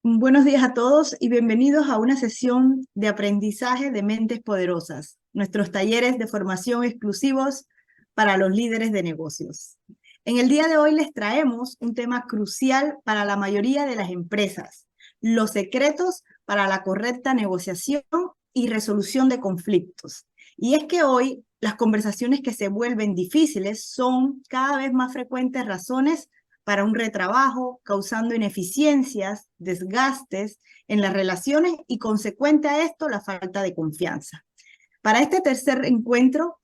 Buenos días a todos y bienvenidos a una sesión de aprendizaje de mentes poderosas, nuestros talleres de formación exclusivos para los líderes de negocios. En el día de hoy les traemos un tema crucial para la mayoría de las empresas, los secretos para la correcta negociación y resolución de conflictos. Y es que hoy las conversaciones que se vuelven difíciles son cada vez más frecuentes razones para un retrabajo, causando ineficiencias, desgastes en las relaciones y consecuente a esto la falta de confianza. Para este tercer encuentro,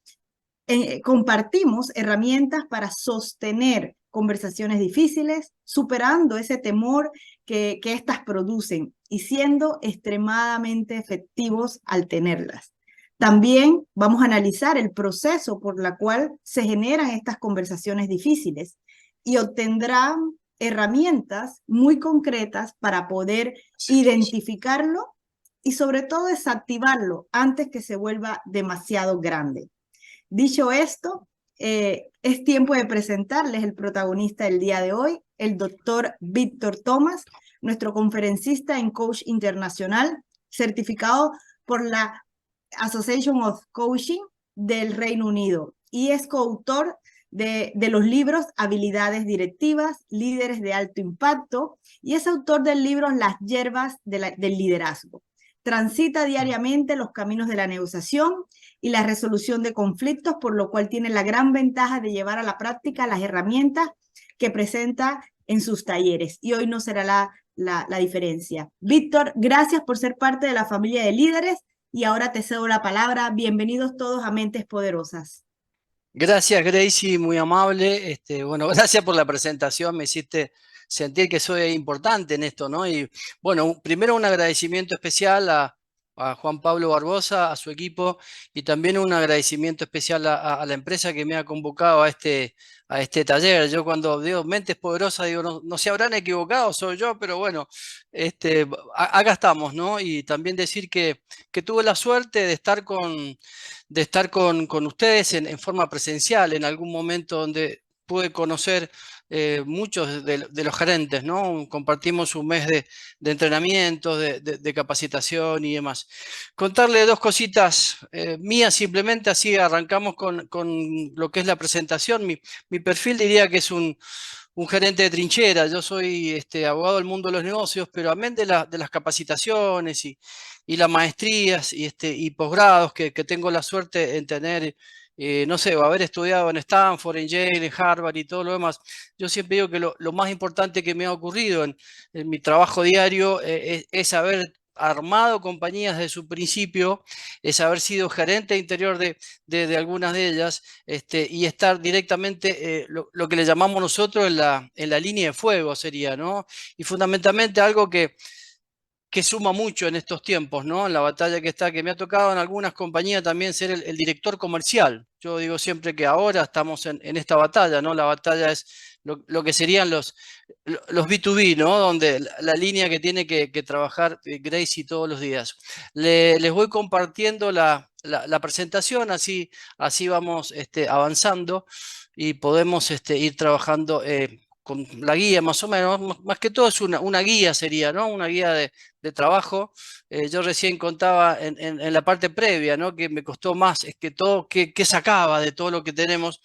compartimos herramientas para sostener conversaciones difíciles, superando ese temor que éstas producen y siendo extremadamente efectivos al tenerlas. También vamos a analizar el proceso por el cual se generan estas conversaciones difíciles y obtendrán herramientas muy concretas para poder identificarlo y sobre todo desactivarlo antes que se vuelva demasiado grande. Dicho esto, es tiempo de presentarles el protagonista del día de hoy, el doctor Víctor Thomas, nuestro conferencista en coach internacional, certificado por la Association of Coaching del Reino Unido y es coautor de los libros Habilidades Directivas, Líderes de Alto Impacto y es autor del libro Las Hierbas del Liderazgo. Transita diariamente los caminos de la negociación y la resolución de conflictos, por lo cual tiene la gran ventaja de llevar a la práctica las herramientas que presenta en sus talleres. Y hoy no será la diferencia. Víctor, gracias por ser parte de la familia de líderes y ahora te cedo la palabra. Bienvenidos todos a Mentes Poderosas. Gracias, Gracie, muy amable. Bueno, gracias por la presentación, me hiciste sentir que soy importante en esto, ¿no? Y bueno, primero un agradecimiento especial a Juan Pablo Barbosa, a su equipo, y también un agradecimiento especial a la empresa que me ha convocado a este taller. Yo cuando digo Mentes Poderosas, digo, no, no se habrán equivocado, soy yo, pero bueno, acá estamos, ¿no? Y también decir que tuve la suerte de estar con ustedes en forma presencial en algún momento donde pude conocer muchos de los gerentes, ¿no? Compartimos un mes de entrenamiento, de capacitación y demás. Contarle dos cositas mías simplemente, así arrancamos con lo que es la presentación. Mi perfil diría que es un gerente de trinchera. Yo soy abogado del mundo de los negocios, pero amén de las capacitaciones y las maestrías y posgrados que tengo la suerte en tener, no sé, o haber estudiado en Stanford, en Yale, en Harvard y todo lo demás. Yo siempre digo que lo más importante que me ha ocurrido en mi trabajo diario es haber armado compañías desde su principio, es haber sido gerente interior de algunas de ellas, y estar directamente, lo que le llamamos nosotros en la línea de fuego sería, ¿no? Y fundamentalmente algo que suma mucho en estos tiempos, ¿no? En la batalla que me ha tocado en algunas compañías también ser el director comercial. Yo digo siempre que ahora estamos en esta batalla, ¿no? La batalla es lo que serían los B2B, ¿no? Donde la línea que tiene que trabajar Gracie todos los días. Les voy compartiendo la presentación, así vamos avanzando y podemos ir trabajando con la guía más o menos. Más que todo es una guía sería, ¿no? Una guía de trabajo. Yo recién contaba en la parte previa, ¿no? Que me costó más, es que todo, que sacaba de todo lo que tenemos,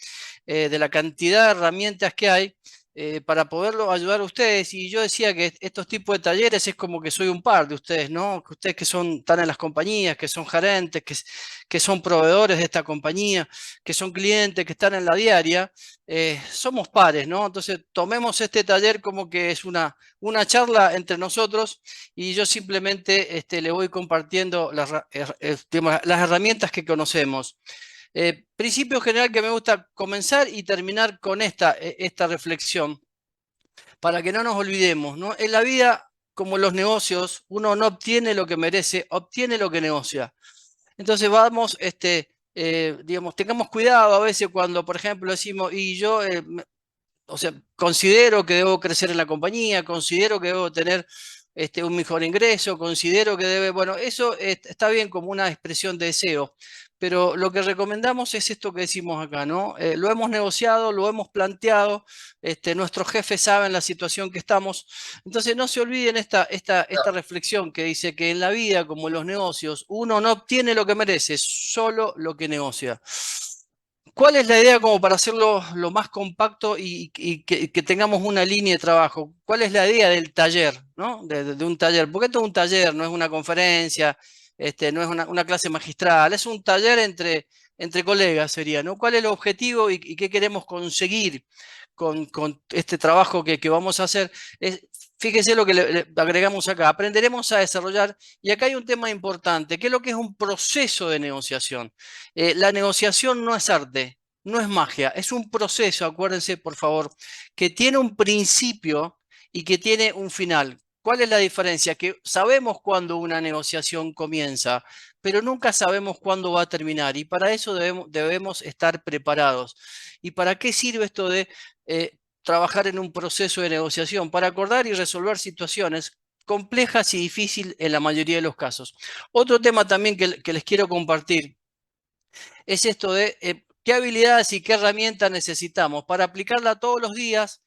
de la cantidad de herramientas que hay para poderlo ayudar a ustedes. Y yo decía que estos tipos de talleres es como que soy un par de ustedes, ¿no? Que ustedes que están en las compañías, que son gerentes, que son proveedores de esta compañía, que son clientes, que están en la diaria, somos pares, ¿no? Entonces tomemos este taller como que es una charla entre nosotros y yo simplemente le voy compartiendo digamos, las herramientas que conocemos. Principio general que me gusta comenzar y terminar con esta reflexión, para que no nos olvidemos, ¿no? En la vida, como en los negocios, uno no obtiene lo que merece, obtiene lo que negocia. Entonces vamos, digamos, tengamos cuidado a veces cuando, por ejemplo, decimos, y yo o sea, considero que debo crecer en la compañía, considero que debo tener un mejor ingreso, considero que debe, bueno, eso está bien como una expresión de deseo, pero lo que recomendamos es esto que decimos acá, ¿no? Lo hemos negociado, lo hemos planteado, nuestros jefes saben la situación que estamos. Entonces no se olviden esta reflexión que dice que en la vida, como en los negocios, uno no obtiene lo que merece, solo lo que negocia. ¿Cuál es la idea como para hacerlo lo más compacto y que tengamos una línea de trabajo? ¿Cuál es la idea del taller, ¿no? De un taller. Porque esto es un taller, no es una conferencia, no es una clase magistral, es un taller entre colegas sería, ¿no? ¿Cuál es el objetivo y qué queremos conseguir con este trabajo que vamos a hacer? Fíjese lo que le agregamos acá. Aprenderemos a desarrollar, y acá hay un tema importante, ¿qué es lo que es un proceso de negociación? La negociación no es arte, no es magia, es un proceso, acuérdense por favor, que tiene un principio y que tiene un final. ¿Cuál es la diferencia? Que sabemos cuándo una negociación comienza, pero nunca sabemos cuándo va a terminar y para eso debemos estar preparados. ¿Y para qué sirve esto de trabajar en un proceso de negociación? Para acordar y resolver situaciones complejas y difíciles en la mayoría de los casos. Otro tema también que les quiero compartir es esto de qué habilidades y qué herramientas necesitamos para aplicarla todos los días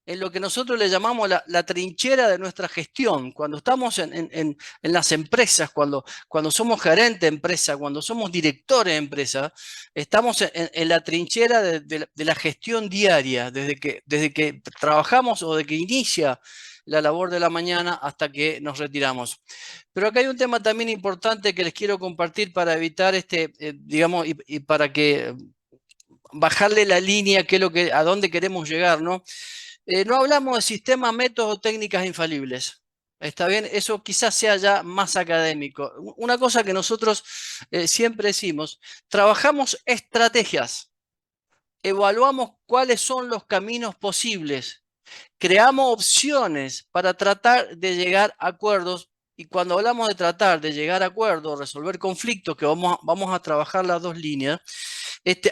en lo que nosotros le llamamos la trinchera de nuestra gestión. Cuando estamos en las empresas, cuando somos gerente de empresa, cuando somos directores de empresa, estamos en la trinchera de la gestión diaria, desde que trabajamos o de que inicia la labor de la mañana hasta que nos retiramos. Pero acá hay un tema también importante que les quiero compartir para evitar digamos, y para que bajarle la línea, que es a dónde queremos llegar, ¿no? No hablamos de sistemas, métodos, técnicas infalibles. ¿Está bien? Eso quizás sea ya más académico. Una cosa que nosotros siempre decimos, trabajamos estrategias, evaluamos cuáles son los caminos posibles, creamos opciones para tratar de llegar a acuerdos. Y cuando hablamos de tratar de llegar a acuerdos, resolver conflictos, que vamos a trabajar las dos líneas,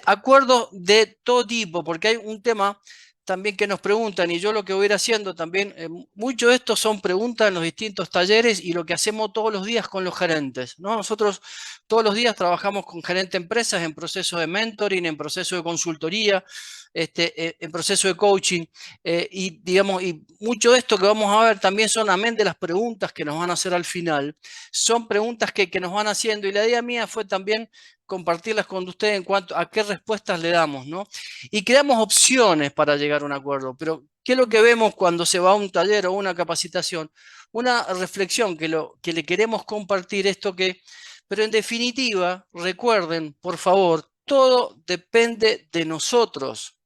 acuerdos de todo tipo, porque hay un tema también que nos preguntan, y yo lo que voy a ir haciendo también, mucho de esto son preguntas en los distintos talleres y lo que hacemos todos los días con los gerentes, ¿no? Nosotros todos los días trabajamos con gerentes de empresas en proceso de mentoring, en proceso de consultoría, en proceso de coaching, y digamos, y mucho de esto que vamos a ver también son, amén de las preguntas que nos van a hacer al final, son preguntas que nos van haciendo, y la idea mía fue también compartirlas con ustedes en cuanto a qué respuestas le damos, ¿no? Y creamos opciones para llegar a un acuerdo, pero ¿qué es lo que vemos cuando se va a un taller o una capacitación? Una reflexión que le queremos compartir esto pero en definitiva, recuerden, por favor, todo depende de nosotros.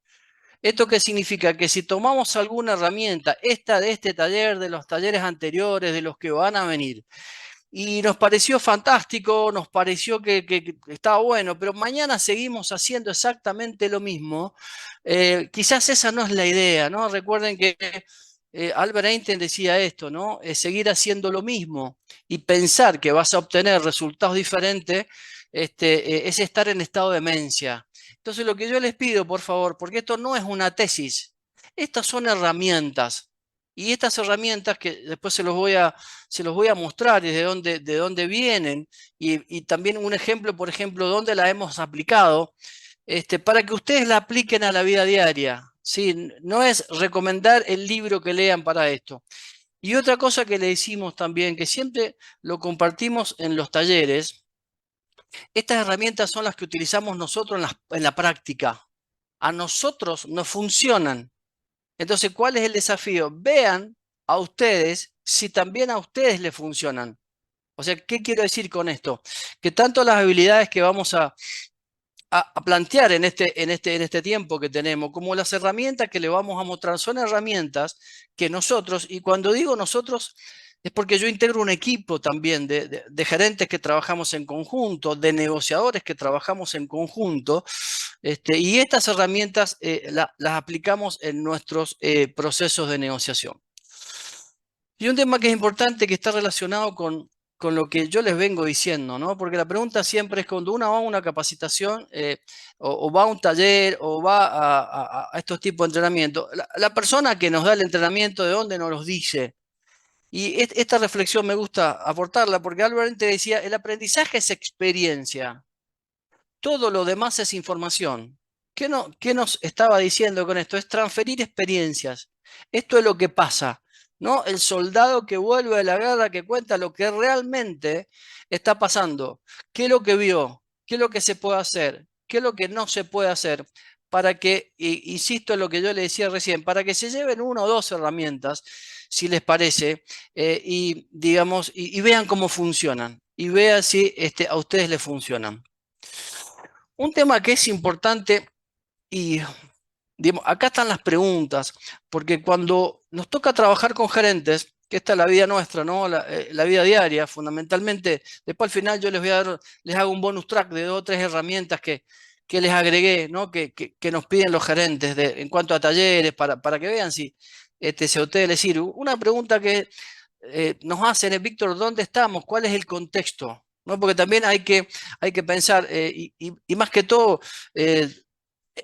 ¿Esto qué significa? Que si tomamos alguna herramienta, esta de este taller, de los talleres anteriores, de los que van a venir, y nos pareció fantástico, nos pareció que estaba bueno, pero mañana seguimos haciendo exactamente lo mismo, quizás esa no es la idea, ¿no? Recuerden que Albert Einstein decía esto, ¿no? Seguir haciendo lo mismo y pensar que vas a obtener resultados diferentes, es estar en estado de demencia. Entonces lo que yo les pido, por favor, porque esto no es una tesis, estas son herramientas. Y estas herramientas que después se los voy a mostrar y de dónde vienen y también un ejemplo, por ejemplo, dónde la hemos aplicado, para que ustedes la apliquen a la vida diaria. ¿Sí? No es recomendar el libro que lean para esto. Y otra cosa que le decimos también, que siempre lo compartimos en los talleres, estas herramientas son las que utilizamos nosotros en la práctica. A nosotros nos funcionan. Entonces, ¿cuál es el desafío? Vean a ustedes si también a ustedes les funcionan. O sea, ¿qué quiero decir con esto? Que tanto las habilidades que vamos a plantear en este tiempo que tenemos, como las herramientas que le vamos a mostrar, son herramientas que nosotros, y cuando digo nosotros, es porque yo integro un equipo también de gerentes que trabajamos en conjunto, de negociadores que trabajamos en conjunto, y estas herramientas las aplicamos en nuestros procesos de negociación. Y un tema que es importante que está relacionado con lo que yo les vengo diciendo, ¿no? Porque la pregunta siempre es cuando uno va a una capacitación o va a un taller o va a estos tipos de entrenamiento, la persona que nos da el entrenamiento, ¿de dónde nos los dice? Y esta reflexión me gusta aportarla porque Albert Einstein decía, el aprendizaje es experiencia. todo lo demás es información. ¿Qué nos estaba diciendo con esto? Es transferir experiencias. Esto es lo que pasa, ¿no? El soldado que vuelve de la guerra, que cuenta lo que realmente está pasando. ¿Qué es lo que vio? ¿Qué es lo que se puede hacer? ¿Qué es lo que no se puede hacer? Para que, insisto en lo que yo le decía recién, para que se lleven una o dos herramientas, si les parece, y digamos, y vean cómo funcionan, y vean si a ustedes les funcionan. Un tema que es importante y digamos, acá están las preguntas, porque cuando nos toca trabajar con gerentes, que esta es la vida nuestra, ¿no? La vida diaria, fundamentalmente, después al final yo les voy a dar, les hago un bonus track de 2 o 3 herramientas que les agregué, ¿no? Que nos piden los gerentes en cuanto a talleres, para que vean si a ustedes les sirve. Una pregunta que nos hacen es, Víctor, ¿dónde estamos? ¿Cuál es el contexto? ¿No? Porque también hay que pensar, y más que todo,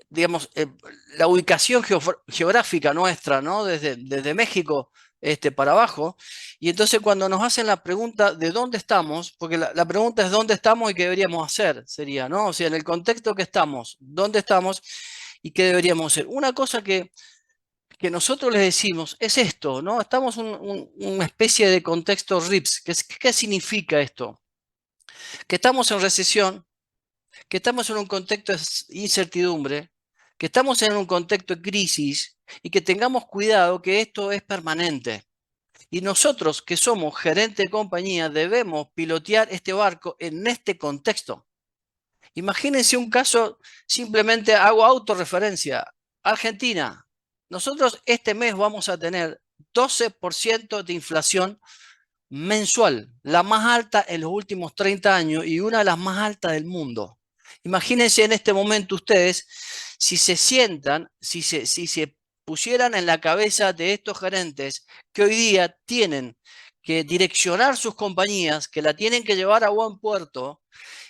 digamos, la ubicación geográfica nuestra, ¿no? Desde México para abajo. Y entonces cuando nos hacen la pregunta de dónde estamos, porque la pregunta es dónde estamos y qué deberíamos hacer, sería, ¿no? O sea, en el contexto que estamos, dónde estamos y qué deberíamos hacer. Una cosa que nosotros les decimos es esto, ¿no? Estamos en una especie de contexto RIPS. ¿Qué significa esto? Que estamos en recesión, que estamos en un contexto de incertidumbre, que estamos en un contexto de crisis y que tengamos cuidado que esto es permanente. Y nosotros, que somos gerente de compañía, debemos pilotear este barco en este contexto. Imagínense un caso, simplemente hago autorreferencia. Argentina, nosotros este mes vamos a tener 12% de inflación mensual, la más alta en los últimos 30 años y una de las más altas del mundo. Imagínense en este momento ustedes, si se sientan, si se pusieran en la cabeza de estos gerentes que hoy día tienen que direccionar sus compañías, que la tienen que llevar a buen puerto,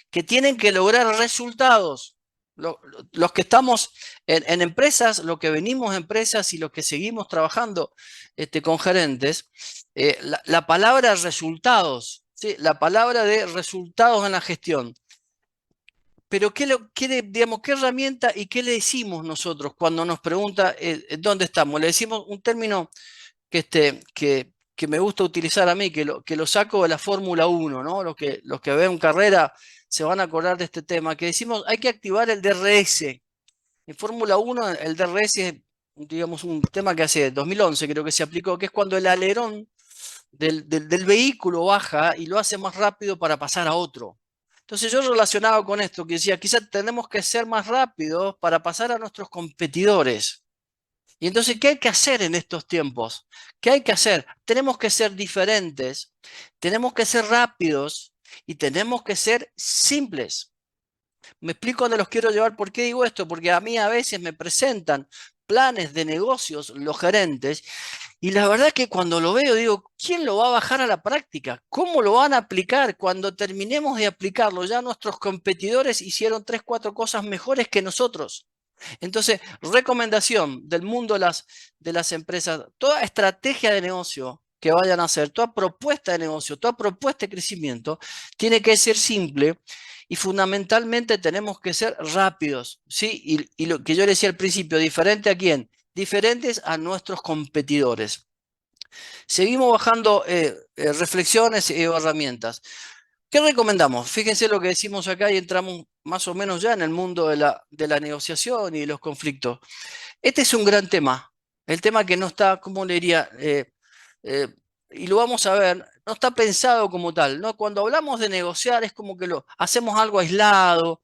que tienen que lograr resultados. Los que estamos en empresas, los que venimos a empresas y los que seguimos trabajando con gerentes, la palabra resultados, ¿sí? La palabra de resultados en la gestión. Pero digamos, ¿qué herramienta y qué le decimos nosotros cuando nos pregunta dónde estamos? Le decimos un término que me gusta utilizar a mí, que lo saco de la Fórmula 1, ¿no? Los que ven carrera se van a acordar de este tema, que decimos hay que activar el DRS. En Fórmula 1 el DRS es, digamos, un tema que hace 2011 creo que se aplicó, que es cuando el alerón del vehículo baja y lo hace más rápido para pasar a otro. Entonces yo relacionado con esto, que decía, quizás tenemos que ser más rápidos para pasar a nuestros competidores. Y entonces, ¿qué hay que hacer en estos tiempos? ¿Qué hay que hacer? Tenemos que ser diferentes, tenemos que ser rápidos y tenemos que ser simples. Me explico dónde los quiero llevar. ¿Por qué digo esto? Porque a mí a veces me presentan planes de negocios los gerentes y la verdad que cuando lo veo digo, ¿quién lo va a bajar a la práctica? ¿Cómo lo van a aplicar? Cuando terminemos de aplicarlo, ya nuestros competidores hicieron 3, 4 cosas mejores que nosotros. Entonces, recomendación del mundo de las empresas, toda estrategia de negocio que vayan a hacer, toda propuesta de negocio, toda propuesta de crecimiento, tiene que ser simple y fundamentalmente tenemos que ser rápidos, ¿sí? Y lo que yo le decía al principio, ¿diferente a quién? Diferentes a nuestros competidores. Seguimos bajando reflexiones y herramientas. ¿Qué recomendamos? Fíjense lo que decimos acá y entramos más o menos ya en el mundo de la negociación y de los conflictos. Este es un gran tema, el tema que no está, ¿cómo le diría? Eh, y lo vamos a ver, no está pensado como tal, ¿no? Cuando hablamos de negociar es como que lo hacemos algo aislado,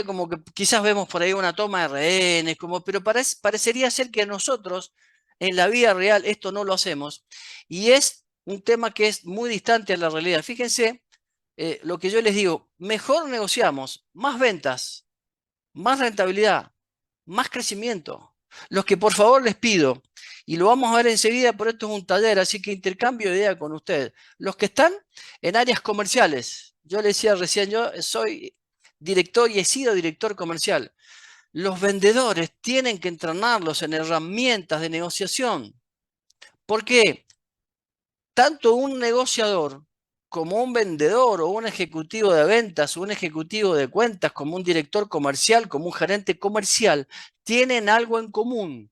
como que quizás vemos por ahí una toma de rehenes, pero parecería ser que nosotros en la vida real esto no lo hacemos y es un tema que es muy distante a la realidad. Fíjense lo que yo les digo, mejor negociamos, más ventas, más rentabilidad, más crecimiento. Los que por favor les pido, y lo vamos a ver enseguida, pero esto es un taller, así que intercambio de idea con ustedes. Los que están en áreas comerciales, yo les decía recién, yo soy director y he sido director comercial. Los vendedores tienen que entrenarlos en herramientas de negociación. ¿Por qué? Tanto un negociador como un vendedor o un ejecutivo de ventas o un ejecutivo de cuentas, como un director comercial, como un gerente comercial, tienen algo en común.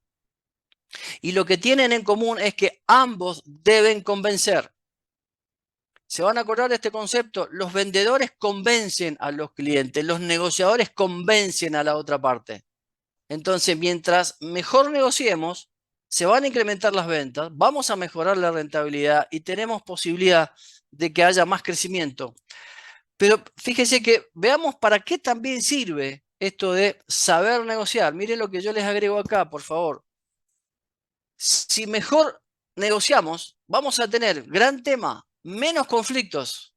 Y lo que tienen en común es que ambos deben convencer. ¿Se van a acordar de este concepto? Los vendedores convencen a los clientes, los negociadores convencen a la otra parte. Entonces, mientras mejor negociemos, se van a incrementar las ventas, vamos a mejorar la rentabilidad y tenemos posibilidad de que haya más crecimiento. Pero fíjense que veamos para qué también sirve esto de saber negociar. Miren lo que yo les agrego acá, por favor. Si mejor negociamos, vamos a tener, gran tema, menos conflictos.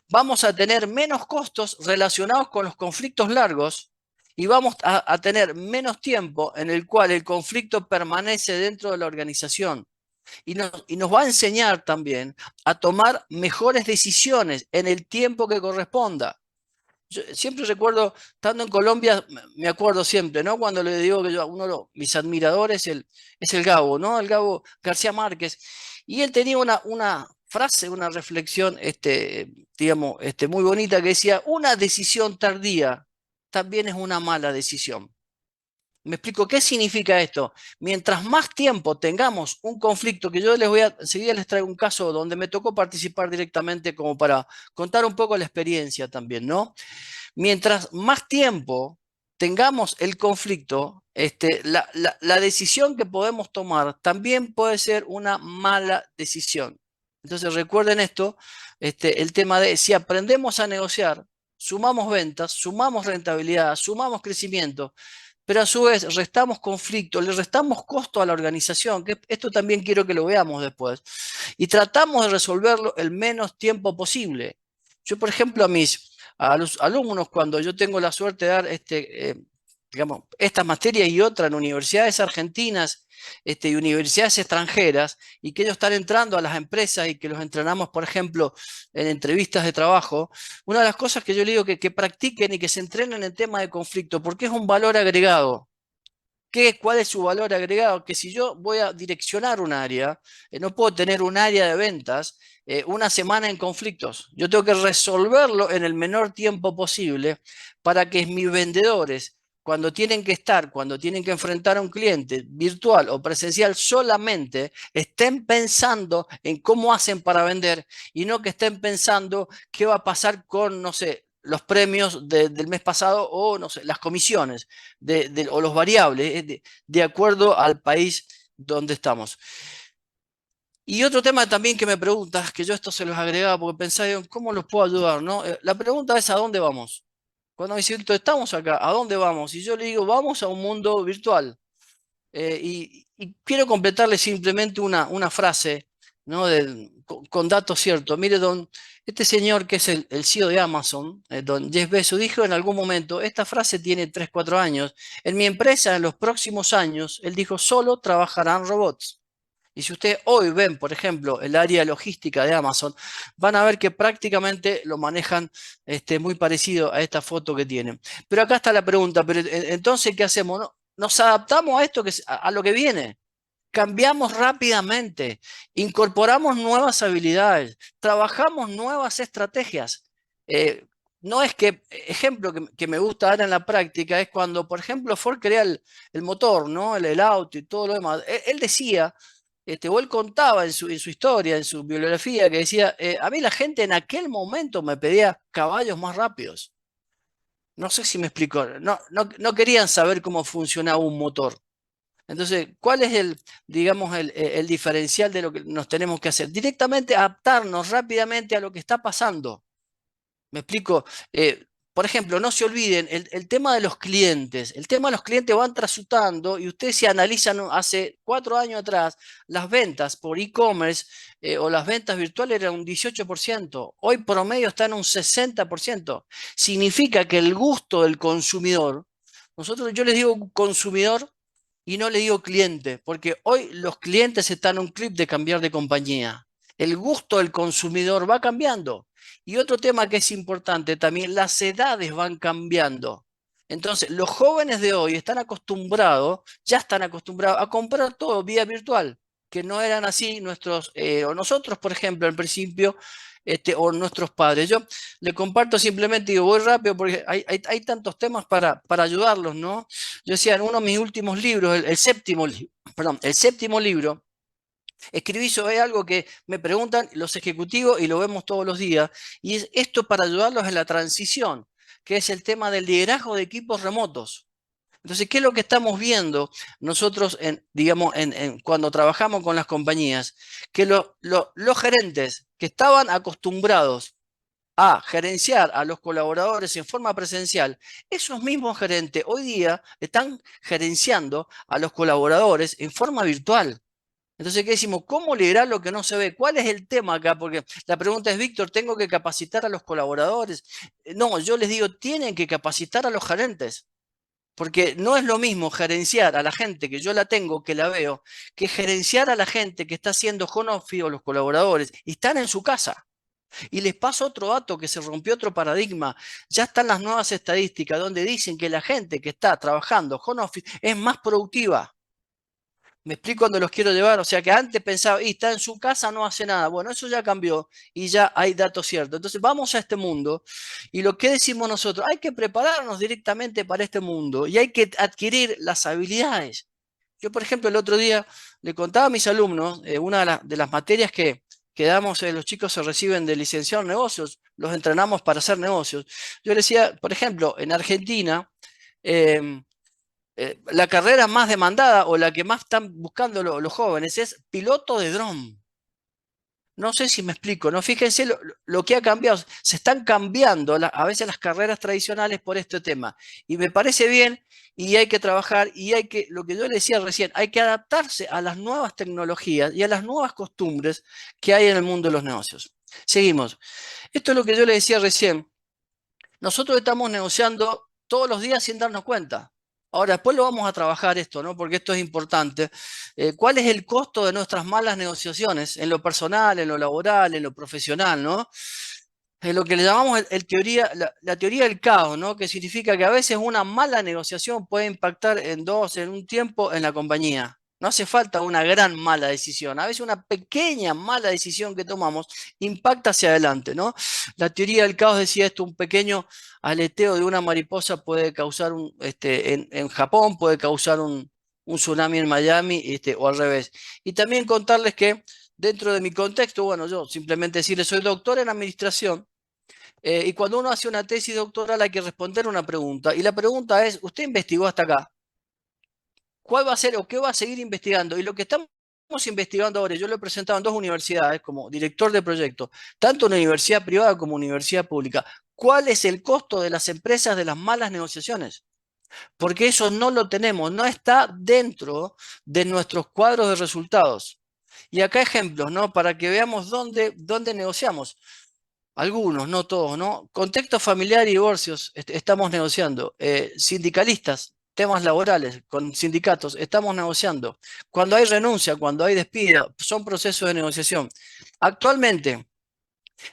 Vamos a tener menos costos relacionados con los conflictos largos y vamos a tener menos tiempo en el cual el conflicto permanece dentro de la organización. Y nos va a enseñar también a tomar mejores decisiones en el tiempo que corresponda. Yo siempre recuerdo, estando en Colombia, me acuerdo siempre, ¿no? Cuando le digo que yo, uno de mis admiradores es el Gabo, ¿no? El Gabo García Márquez. Y él tenía una frase, una reflexión, digamos, muy bonita que decía, una decisión tardía también es una mala decisión. Me explico, ¿qué significa esto? Mientras más tiempo tengamos un conflicto, que yo enseguida les traigo un caso donde me tocó participar directamente como para contar un poco la experiencia también, ¿no? Mientras más tiempo tengamos el conflicto, la decisión que podemos tomar también puede ser una mala decisión. Entonces recuerden esto, el tema de si aprendemos a negociar, sumamos ventas, sumamos rentabilidad, sumamos crecimiento, pero a su vez restamos conflicto, le restamos costo a la organización, que esto también quiero que lo veamos después, y tratamos de resolverlo el menos tiempo posible. Yo, por ejemplo, a los alumnos, cuando yo tengo la suerte de dar digamos, estas materias y otras en universidades argentinas y universidades extranjeras, y que ellos están entrando a las empresas y que los entrenamos, por ejemplo, en entrevistas de trabajo, una de las cosas que yo le digo que practiquen y que se entrenen en tema de conflicto, porque es un valor agregado. ¿Cuál es su valor agregado? Que si yo voy a direccionar un área, no puedo tener un área de ventas una semana en conflictos. Yo tengo que resolverlo en el menor tiempo posible para que mis vendedores, cuando tienen que enfrentar a un cliente virtual o presencial, solamente estén pensando en cómo hacen para vender y no que estén pensando qué va a pasar con, no sé, los premios del mes pasado o, no sé, las comisiones o los variables, de acuerdo al país donde estamos. Y otro tema también que me preguntas, que yo esto se los agregaba porque pensaba, ¿cómo los puedo ayudar? ¿No? La pregunta es, ¿a dónde vamos? Cuando me dicen, estamos acá, ¿a dónde vamos? Y yo le digo, vamos a un mundo virtual. Y quiero completarle simplemente una frase, ¿no? Con datos ciertos. Mire, este señor que es el CEO de Amazon, don Jeff Bezos, dijo en algún momento, esta frase tiene 3, 4 años, en mi empresa en los próximos años, él dijo, solo trabajarán robots. Y si ustedes hoy ven, por ejemplo, el área logística de Amazon, van a ver que prácticamente lo manejan muy parecido a esta foto que tienen. Pero acá está la pregunta, pero entonces, ¿qué hacemos? ¿Nos adaptamos a esto, a lo que viene? Cambiamos rápidamente, incorporamos nuevas habilidades, trabajamos nuevas estrategias. No es que, ejemplo que me gusta dar en la práctica, es cuando, por ejemplo, Ford crea el motor, ¿no? El auto y todo lo demás. Él decía o él contaba en su historia, en su bibliografía, que decía, a mí la gente en aquel momento me pedía caballos más rápidos. No sé si me explico, no querían saber cómo funcionaba un motor. Entonces, ¿cuál es digamos, el diferencial de lo que nos tenemos que hacer? Directamente adaptarnos rápidamente a lo que está pasando. Me explico. Por ejemplo, no se olviden el tema de los clientes. El tema de los clientes van transitando y ustedes se analizan hace 4 años atrás, las ventas por e-commerce o las ventas virtuales eran un 18%. Hoy promedio está en un 60%. Significa que el gusto del consumidor, yo les digo consumidor y no le digo cliente, porque hoy los clientes están a un clip de cambiar de compañía. El gusto del consumidor va cambiando. Y otro tema que es importante también, las edades van cambiando. Entonces, los jóvenes de hoy ya están acostumbrados a comprar todo vía virtual. que no eran así o nosotros, por ejemplo, al principio, o nuestros padres. Yo le comparto simplemente, digo, voy rápido porque hay tantos temas para ayudarlos, ¿no? Yo decía, en uno de mis últimos libros, el séptimo libro, escribí sobre algo que me preguntan los ejecutivos y lo vemos todos los días, y es esto para ayudarlos en la transición, que es el tema del liderazgo de equipos remotos. Entonces, ¿qué es lo que estamos viendo nosotros digamos, cuando trabajamos con las compañías? Que los gerentes que estaban acostumbrados a gerenciar a los colaboradores en forma presencial, esos mismos gerentes hoy día están gerenciando a los colaboradores en forma virtual. Entonces, ¿qué decimos? ¿Cómo liderar lo que no se ve? ¿Cuál es el tema acá? Porque la pregunta es, Víctor, ¿tengo que capacitar a los colaboradores? No, yo les digo, tienen que capacitar a los gerentes. Porque no es lo mismo gerenciar a la gente que yo la tengo, que la veo, que gerenciar a la gente que está haciendo home office o los colaboradores y están en su casa. Y les paso otro dato que se rompió otro paradigma. Ya están las nuevas estadísticas donde dicen que la gente que está trabajando home office es más productiva. Me explico dónde los quiero llevar. O sea que antes pensaba, y está en su casa, no hace nada. Bueno, eso ya cambió y ya hay datos ciertos. Entonces vamos a este mundo y lo que decimos nosotros, hay que prepararnos directamente para este mundo y hay que adquirir las habilidades. Yo, por ejemplo, el otro día le contaba a mis alumnos, una de las materias que damos, los chicos se reciben de licenciado en negocios, los entrenamos para hacer negocios. Yo les decía, por ejemplo, en Argentina, eh, la carrera más demandada o la que más están buscando los jóvenes es piloto de dron. No sé si me explico, ¿no? Fíjense lo que ha cambiado. Se están cambiando a veces las carreras tradicionales por este tema. Y me parece bien y hay que trabajar y lo que yo le decía recién, hay que adaptarse a las nuevas tecnologías y a las nuevas costumbres que hay en el mundo de los negocios. Seguimos. Esto es lo que yo le decía recién. Nosotros estamos negociando todos los días sin darnos cuenta. Ahora, después lo vamos a trabajar esto, ¿no? Porque esto es importante. ¿Cuál es el costo de nuestras malas negociaciones en lo personal, en lo laboral, en lo profesional, ¿no? Es lo que le llamamos la teoría del caos, ¿no? Que significa que a veces una mala negociación puede impactar en un tiempo en la compañía. No hace falta una gran mala decisión. A veces una pequeña mala decisión que tomamos impacta hacia adelante, ¿no? La teoría del caos decía esto, un pequeño aleteo de una mariposa puede causar en Japón, puede causar un tsunami en Miami, o al revés. Y también contarles que dentro de mi contexto, bueno, yo simplemente decirles, soy doctor en administración, y cuando uno hace una tesis doctoral hay que responder una pregunta. Y la pregunta es, ¿usted investigó hasta acá? ¿Cuál va a ser o qué va a seguir investigando? Y lo que estamos investigando ahora, yo lo he presentado en dos universidades como director de proyecto, tanto una universidad privada como universidad pública. ¿Cuál es el costo de las empresas de las malas negociaciones? Porque eso no lo tenemos, no está dentro de nuestros cuadros de resultados. Y acá ejemplos, ¿no? Para que veamos dónde negociamos. Algunos, no todos, ¿no? Contexto familiar y divorcios, estamos negociando. Sindicalistas, temas laborales, con sindicatos, estamos negociando. Cuando hay renuncia, cuando hay despido, son procesos de negociación. Actualmente,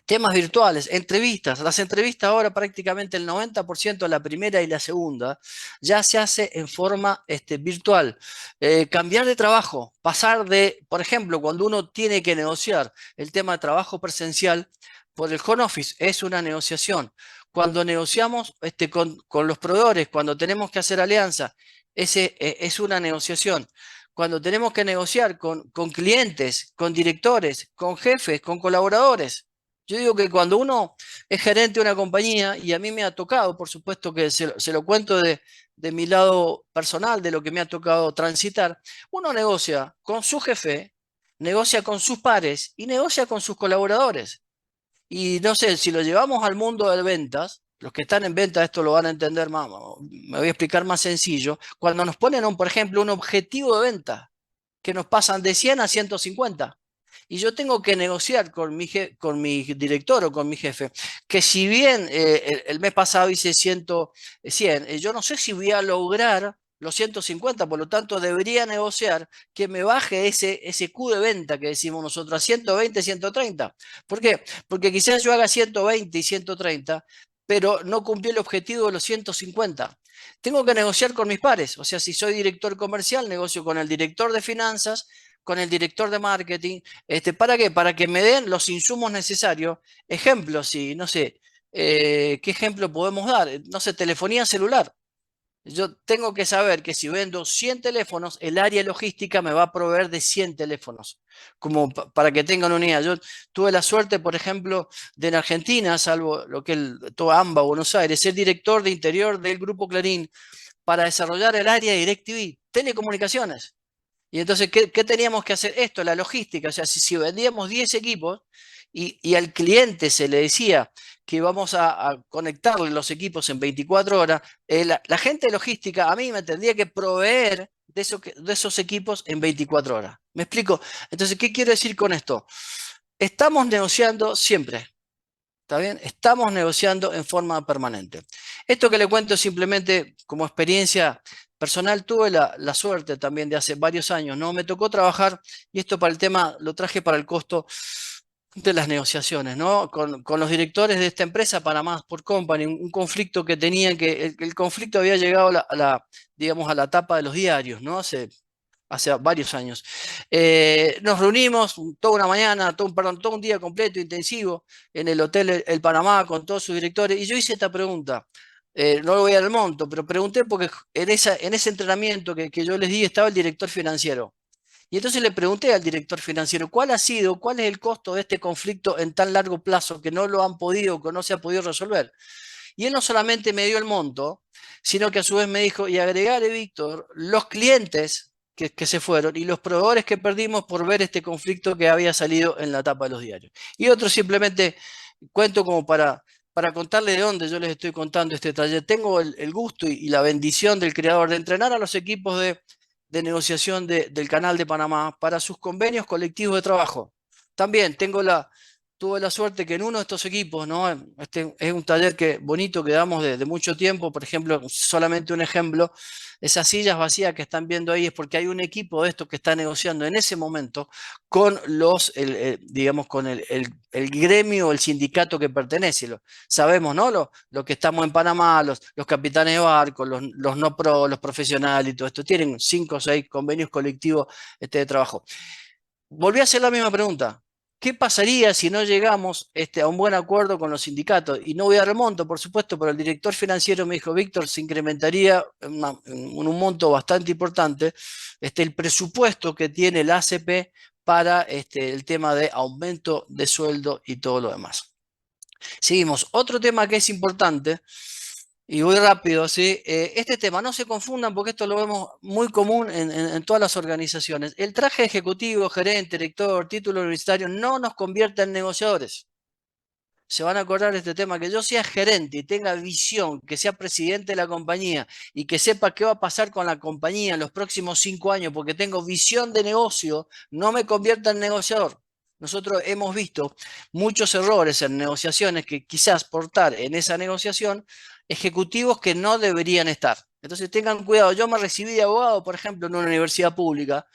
temas virtuales, entrevistas. Las entrevistas ahora prácticamente el 90% de la primera y la segunda ya se hace en forma virtual. Cambiar de trabajo, pasar de, por ejemplo, cuando uno tiene que negociar el tema de trabajo presencial por el home office, es una negociación. Cuando negociamos con los proveedores, cuando tenemos que hacer alianza, es una negociación. Cuando tenemos que negociar con clientes, con directores, con jefes, con colaboradores. Yo digo que cuando uno es gerente de una compañía, y a mí me ha tocado, por supuesto que se lo cuento de mi lado personal, de lo que me ha tocado transitar, uno negocia con su jefe, negocia con sus pares y negocia con sus colaboradores. Y no sé, si lo llevamos al mundo de ventas, los que están en venta esto lo van a entender más, me voy a explicar más sencillo. Cuando nos ponen, por ejemplo, un objetivo de venta, que nos pasan de 100 a 150. Y yo tengo que negociar con mi director o con mi jefe, que si bien el mes pasado hice 100, yo no sé si voy a lograr los 150, por lo tanto debería negociar que me baje ese Q de venta que decimos nosotros a 120, 130. ¿Por qué? Porque quizás yo haga 120 y 130, pero no cumplí el objetivo de los 150. Tengo que negociar con mis pares, o sea, si soy director comercial, negocio con el director de finanzas, con el director de marketing. ¿Para qué? Para que me den los insumos necesarios. Ejemplos, sí, no sé, ¿qué ejemplo podemos dar? No sé, telefonía celular. Yo tengo que saber que si vendo 100 teléfonos, el área logística me va a proveer de 100 teléfonos, como para que tengan una idea. Yo tuve la suerte, por ejemplo, de en Argentina, salvo lo que es toda AMBA, Buenos Aires, ser director de interior del Grupo Clarín para desarrollar el área de DirecTV, telecomunicaciones. Y entonces, ¿qué teníamos que hacer? Esto, la logística. O sea, si vendíamos 10 equipos y al cliente se le decía que íbamos a conectarle los equipos en 24 horas, la gente de logística a mí me tendría que proveer de esos equipos en 24 horas. ¿Me explico? Entonces, ¿qué quiero decir con esto? Estamos negociando siempre. ¿Está bien? Estamos negociando en forma permanente. Esto que le cuento simplemente como experiencia personal, tuve la suerte también de hace varios años, ¿no? Me tocó trabajar, y esto para el tema lo traje para el costo de las negociaciones, ¿no? Con los directores de esta empresa, Panamá Sport Company, un conflicto que tenían, que el conflicto había llegado digamos, a la tapa de los diarios, ¿no? Hace varios años. Nos reunimos toda una mañana, todo un día completo, intensivo, en el Hotel El Panamá con todos sus directores, y yo hice esta pregunta. No lo voy a dar el monto, pero pregunté porque en ese entrenamiento que yo les di estaba el director financiero. Y entonces le pregunté al director financiero, ¿cuál es el costo de este conflicto en tan largo plazo que no lo han podido, que no se ha podido resolver? Y él no solamente me dio el monto, sino que a su vez me dijo, y agregale, Víctor, los clientes que se fueron y los proveedores que perdimos por ver este conflicto que había salido en la tapa de los diarios. Y otro simplemente cuento como para contarle de dónde yo les estoy contando este taller. Tengo el gusto y la bendición del creador de entrenar a los equipos de negociación del Canal de Panamá para sus convenios colectivos de trabajo. También tuve la suerte que en uno de estos equipos, ¿no? Este es un taller bonito que damos de mucho tiempo. Por ejemplo, solamente un ejemplo, esas sillas vacías que están viendo ahí es porque hay un equipo de estos que está negociando en ese momento con digamos, con el gremio, el sindicato que pertenece. Sabemos, ¿no? Lo que estamos en Panamá, los capitanes de barco, los no pro, los profesionales y todo esto, tienen 5 o 6 convenios colectivos de trabajo. Volví a hacer la misma pregunta. ¿Qué pasaría si no llegamos a un buen acuerdo con los sindicatos? Y no voy a dar el monto, por supuesto, pero el director financiero me dijo, Víctor, se incrementaría en un monto bastante importante el presupuesto que tiene la ACP para el tema de aumento de sueldo y todo lo demás. Seguimos. Otro tema que es importante, y voy rápido, ¿sí? Este tema, no se confundan porque esto lo vemos muy común en todas las organizaciones. El traje ejecutivo, gerente, director, título universitario, no nos convierte en negociadores. Se van a acordar de este tema, que yo sea gerente y tenga visión, que sea presidente de la compañía y que sepa qué va a pasar con la compañía en los próximos 5 años porque tengo visión de negocio, no me convierta en negociador. Nosotros hemos visto muchos errores en negociaciones que quizás portar en esa negociación ejecutivos que no deberían estar. Entonces tengan cuidado. Yo me recibí de abogado, por ejemplo, en una universidad pública.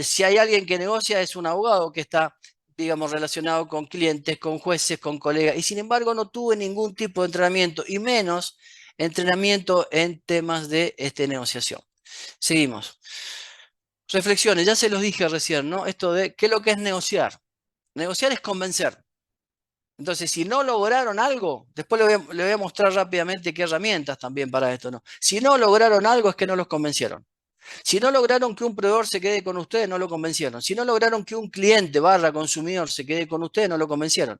Si hay alguien que negocia, es un abogado que está, digamos, relacionado con clientes, con jueces, con colegas, y sin embargo no tuve ningún tipo de entrenamiento, y menos entrenamiento en temas de negociación. Seguimos. Reflexiones, ya se los dije recién, ¿no? Esto de qué es lo que es negociar. Negociar es convencer. Entonces, si no lograron algo, después le voy a mostrar rápidamente qué herramientas también para esto, ¿no? Si no lograron algo es que no los convencieron. Si no lograron que un proveedor se quede con ustedes, no lo convencieron. Si no lograron que un cliente barra consumidor se quede con ustedes, no lo convencieron.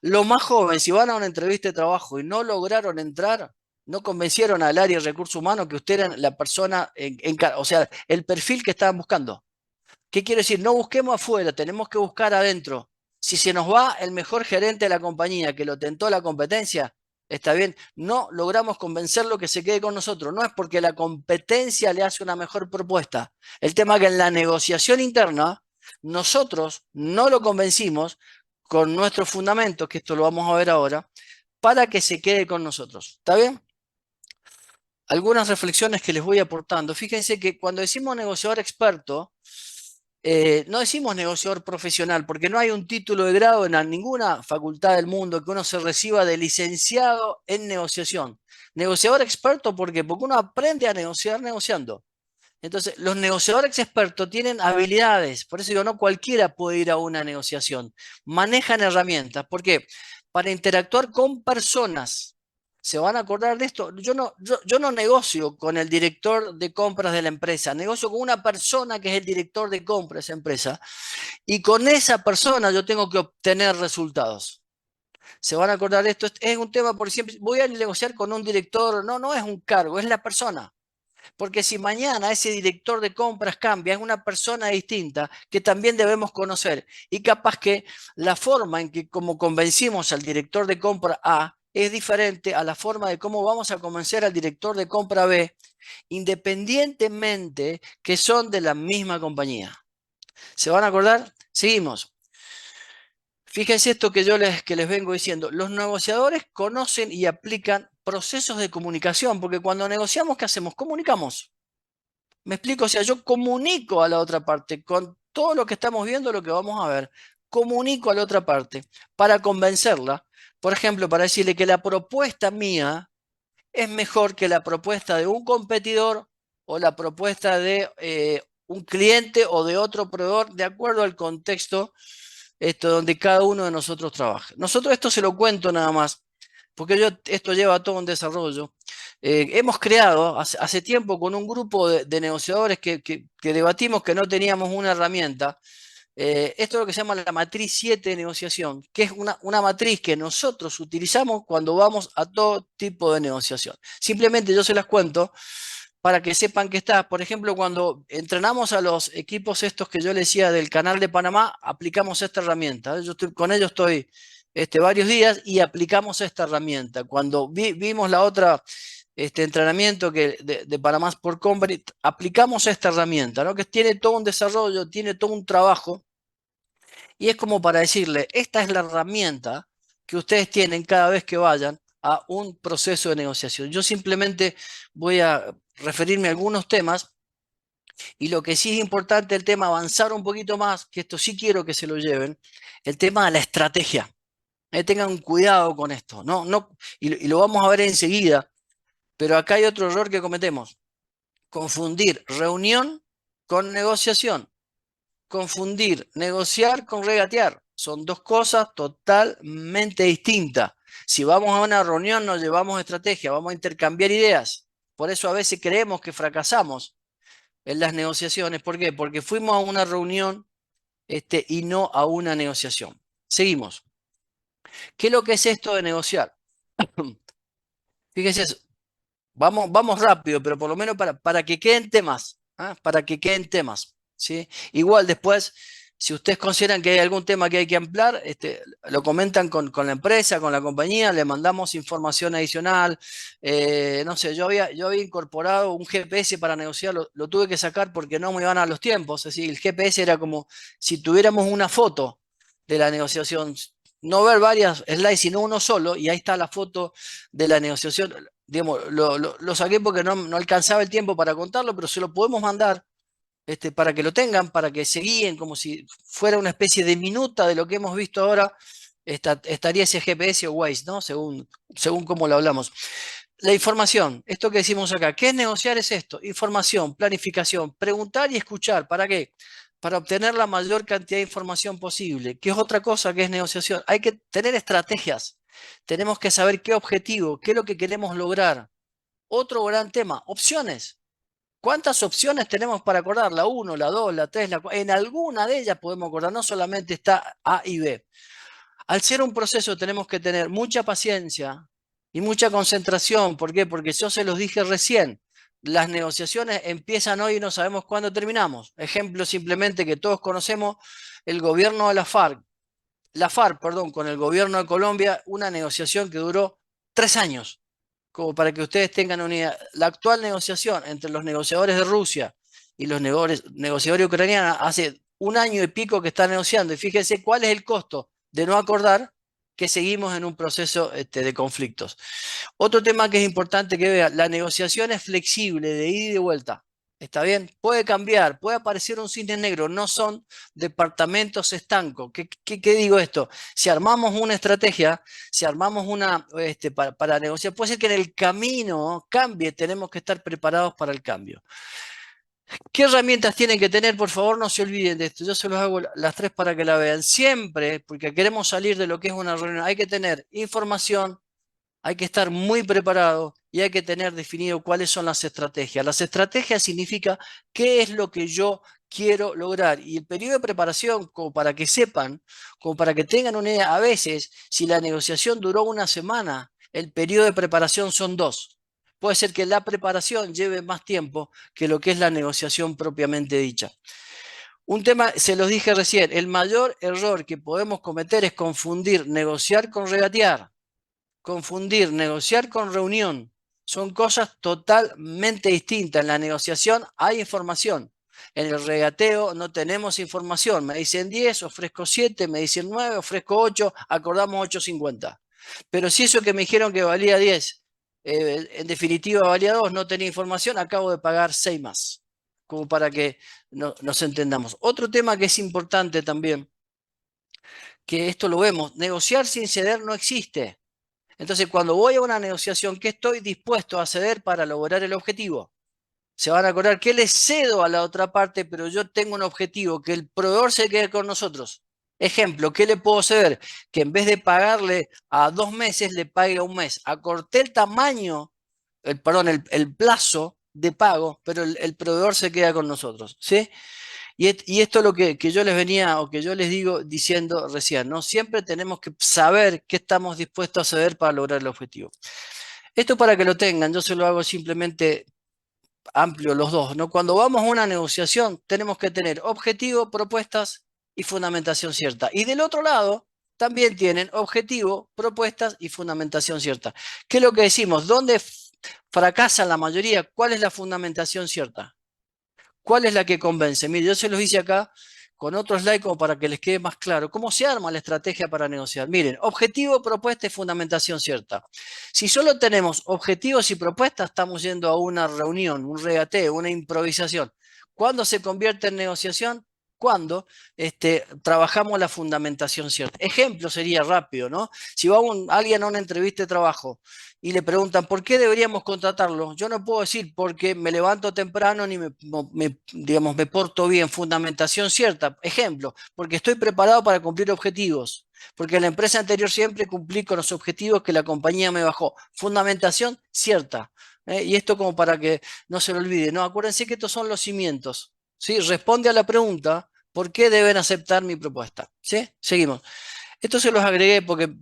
Los más jóvenes, si van a una entrevista de trabajo y no lograron entrar, no convencieron al área de recursos humanos que usted era la persona, o sea, el perfil que estaban buscando. ¿Qué quiere decir? No busquemos afuera, tenemos que buscar adentro. Si se nos va el mejor gerente de la compañía que lo tentó la competencia, está bien, no logramos convencerlo que se quede con nosotros. No es porque la competencia le hace una mejor propuesta. El tema es que en la negociación interna, nosotros no lo convencimos con nuestros fundamentos, que esto lo vamos a ver ahora, para que se quede con nosotros. ¿Está bien? Algunas reflexiones que les voy aportando. Fíjense que cuando decimos negociador experto, no decimos negociador profesional, porque no hay un título de grado en ninguna facultad del mundo que uno se reciba de licenciado en negociación. Negociador experto, ¿por qué? Porque uno aprende a negociar negociando. Entonces, los negociadores expertos tienen habilidades, por eso digo, no cualquiera puede ir a una negociación. Manejan herramientas, ¿por qué? Para interactuar con personas. ¿Se van a acordar de esto? Yo no negocio con el director de compras de la empresa, negocio con una persona que es el director de compras de esa empresa, y con esa persona yo tengo que obtener resultados. ¿Se van a acordar de esto? Es un tema, por siempre, voy a negociar con un director, no, no es un cargo, es la persona. Porque si mañana ese director de compras cambia, es una persona distinta que también debemos conocer. Y capaz que la forma en que como convencimos al director de compra A es diferente a la forma de cómo vamos a convencer al director de compra B, independientemente que son de la misma compañía. ¿Se van a acordar? Seguimos. Fíjense esto que les vengo diciendo. Los negociadores conocen y aplican procesos de comunicación, porque cuando negociamos, ¿qué hacemos? Comunicamos. Me explico, o sea, yo comunico a la otra parte con todo lo que estamos viendo, lo que vamos a ver. Comunico a la otra parte para convencerla, por ejemplo, para decirle que la propuesta mía es mejor que la propuesta de un competidor o la propuesta de un cliente o de otro proveedor, de acuerdo al contexto donde cada uno de nosotros trabaja. Nosotros esto se lo cuento nada más, porque esto lleva a todo un desarrollo. Hemos creado hace tiempo con un grupo de negociadores que debatimos que no teníamos una herramienta. Esto es lo que se llama la matriz 7 de negociación, que es una matriz que nosotros utilizamos cuando vamos a todo tipo de negociación. Simplemente yo se las cuento para que sepan que está. Por ejemplo, cuando entrenamos a los equipos estos que yo les decía del Canal de Panamá, aplicamos esta herramienta. Con ellos estoy varios días y aplicamos esta herramienta. Cuando vimos la otra entrenamiento de Panamá Sport Company, aplicamos esta herramienta, ¿no? Que tiene todo un desarrollo, tiene todo un trabajo, y es como para decirle, esta es la herramienta que ustedes tienen cada vez que vayan a un proceso de negociación. Yo simplemente voy a referirme a algunos temas, y lo que sí es importante, el tema avanzar un poquito más, que esto sí quiero que se lo lleven, el tema de la estrategia. Tengan cuidado con esto, ¿no? Y lo vamos a ver enseguida, pero acá hay otro error que cometemos: confundir reunión con negociación, confundir negociar con regatear. Son dos cosas totalmente distintas. Si vamos a una reunión nos llevamos estrategia, vamos a intercambiar ideas. Por eso a veces creemos que fracasamos en las negociaciones. ¿Por qué? Porque fuimos a una reunión y no a una negociación. Seguimos. ¿Qué es lo que es esto de negociar? Fíjense, vamos rápido, pero por lo menos para que queden temas, ¿ah? Para que queden temas, ¿sí? Igual después, si ustedes consideran que hay algún tema que hay que ampliar, lo comentan con la empresa, con la compañía, le mandamos información adicional. No sé, yo había incorporado un GPS para negociar, lo tuve que sacar porque no me iban a los tiempos. Es decir, el GPS era como si tuviéramos una foto de la negociación. No ver varias slides, sino uno solo, y ahí está la foto de la negociación. Digamos, lo saqué porque no alcanzaba el tiempo para contarlo, pero se lo podemos mandar para que lo tengan, para que se guíen como si fuera una especie de minuta de lo que hemos visto ahora. Estaría ese GPS o Waze, ¿no? Según cómo lo hablamos. La información, esto que decimos acá, ¿qué es negociar? Es esto: información, planificación, preguntar y escuchar. ¿Para qué? Para obtener la mayor cantidad de información posible. ¿Qué es otra cosa que es negociación? Hay que tener estrategias. Tenemos que saber qué objetivo, qué es lo que queremos lograr. Otro gran tema: opciones. ¿Cuántas opciones tenemos para acordar? La 1, la 2, la 3, la 4. En alguna de ellas podemos acordar, no solamente está A y B. Al ser un proceso tenemos que tener mucha paciencia y mucha concentración. ¿Por qué? Porque yo se los dije recién, las negociaciones empiezan hoy y no sabemos cuándo terminamos. Ejemplo simplemente que todos conocemos: el gobierno de la FARC, perdón, con el gobierno de Colombia, una negociación que duró 3 años. Como para que ustedes tengan una idea, la actual negociación entre los negociadores de Rusia y los negociadores ucranianos hace un año y pico que están negociando, y fíjense cuál es el costo de no acordar, que seguimos en un proceso de conflictos. Otro tema que es importante que vean: la negociación es flexible, de ida y de vuelta. ¿Está bien? Puede cambiar, puede aparecer un cisne negro, no son departamentos estancos. ¿Qué digo esto? Si armamos una estrategia, si armamos una para negociar, puede ser que en el camino cambie, tenemos que estar preparados para el cambio. ¿Qué herramientas tienen que tener? Por favor, no se olviden de esto. Yo se los hago las tres para que la vean. Siempre, porque queremos salir de lo que es una reunión, hay que tener información, hay que estar muy preparado y hay que tener definido cuáles son las estrategias. Las estrategias significa qué es lo que yo quiero lograr. Y el periodo de preparación, como para que sepan, como para que tengan una idea, a veces, si la negociación duró una semana, el periodo de preparación son 2. Puede ser que la preparación lleve más tiempo que lo que es la negociación propiamente dicha. Un tema, se los dije recién, el mayor error que podemos cometer es confundir negociar con regatear. Confundir negociar con reunión. Son cosas totalmente distintas. En la negociación hay información. En el regateo no tenemos información. Me dicen 10, ofrezco 7, me dicen 9, ofrezco 8, acordamos 8.50. Pero si eso que me dijeron que valía 10, en definitiva valía 2, no tenía información, acabo de pagar 6 más. Como para que nos entendamos. Otro tema que es importante también, que esto lo vemos, negociar sin ceder no existe. Entonces, cuando voy a una negociación, ¿qué estoy dispuesto a ceder para lograr el objetivo? Se van a acordar que le cedo a la otra parte, pero yo tengo un objetivo, que el proveedor se quede con nosotros. Ejemplo, ¿qué le puedo ceder? Que en vez de pagarle a 2 meses, le pague a un mes. Acorté el tamaño, el plazo de pago, pero el proveedor se queda con nosotros. ¿Sí? Y esto es lo que yo les venía o que yo les digo diciendo recién, ¿no? Siempre tenemos que saber qué estamos dispuestos a ceder para lograr el objetivo. Esto para que lo tengan, yo se lo hago simplemente amplio los dos, ¿no? Cuando vamos a una negociación tenemos que tener objetivo, propuestas y fundamentación cierta. Y del otro lado también tienen objetivo, propuestas y fundamentación cierta. ¿Qué es lo que decimos? ¿Dónde fracasa la mayoría? ¿Cuál es la fundamentación cierta? ¿Cuál es la que convence? Mire, yo se los hice acá con otro slide como para que les quede más claro. ¿Cómo se arma la estrategia para negociar? Miren, objetivo, propuesta y fundamentación cierta. Si solo tenemos objetivos y propuestas, estamos yendo a una reunión, un regateo, una improvisación. ¿Cuándo se convierte en negociación? Cuando trabajamos la fundamentación cierta. Ejemplo sería rápido, ¿no? Si va alguien a una entrevista de trabajo y le preguntan por qué deberíamos contratarlo, yo no puedo decir porque me levanto temprano ni digamos, me porto bien, fundamentación cierta. Ejemplo, porque estoy preparado para cumplir objetivos, porque en la empresa anterior siempre cumplí con los objetivos que la compañía me bajó. Fundamentación cierta. Y esto como para que no se lo olvide, ¿no? Acuérdense que estos son los cimientos. ¿Sí? Responde a la pregunta, ¿por qué deben aceptar mi propuesta? ¿Sí? Seguimos. Esto se los agregué porque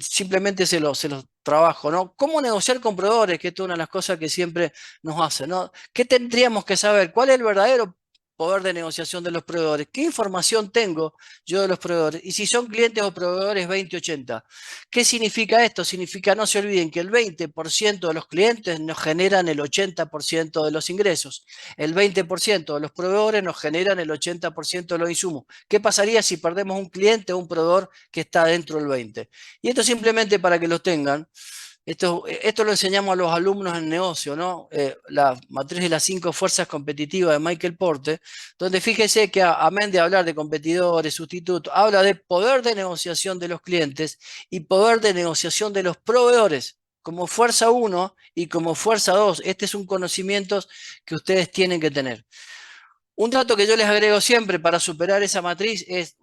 simplemente se los trabajo, ¿no? ¿Cómo negociar con proveedores? Que esto es una de las cosas que siempre nos hacen, ¿no? ¿Qué tendríamos que saber? ¿Cuál es el verdadero poder de negociación de los proveedores? ¿Qué información tengo yo de los proveedores? Y si son clientes o proveedores 20-80. ¿Qué significa esto? Significa, no se olviden, que el 20% de los clientes nos generan el 80% de los ingresos. El 20% de los proveedores nos generan el 80% de los insumos. ¿Qué pasaría si perdemos un cliente o un proveedor que está dentro del 20%? Y esto simplemente para que lo tengan. Esto lo enseñamos a los alumnos en negocio, ¿no? La matriz de las 5 fuerzas competitivas de Michael Porter, donde fíjese que amén de hablar de competidores, sustitutos, habla de poder de negociación de los clientes y poder de negociación de los proveedores, como fuerza 1 y como fuerza 2. Este es un conocimiento que ustedes tienen que tener. Un dato que yo les agrego siempre para superar esa matriz es,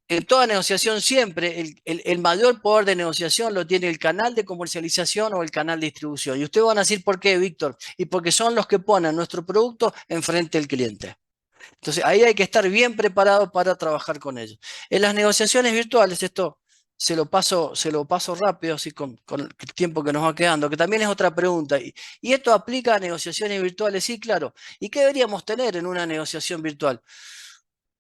en toda negociación siempre, el mayor poder de negociación lo tiene el canal de comercialización o el canal de distribución. Y ustedes van a decir, ¿por qué, Víctor? Y porque son los que ponen nuestro producto enfrente del cliente. Entonces, ahí hay que estar bien preparado para trabajar con ellos. En las negociaciones virtuales, esto se lo paso rápido, así con el tiempo que nos va quedando, que también es otra pregunta. ¿Y esto aplica a negociaciones virtuales? Sí, claro. ¿Y qué deberíamos tener en una negociación virtual?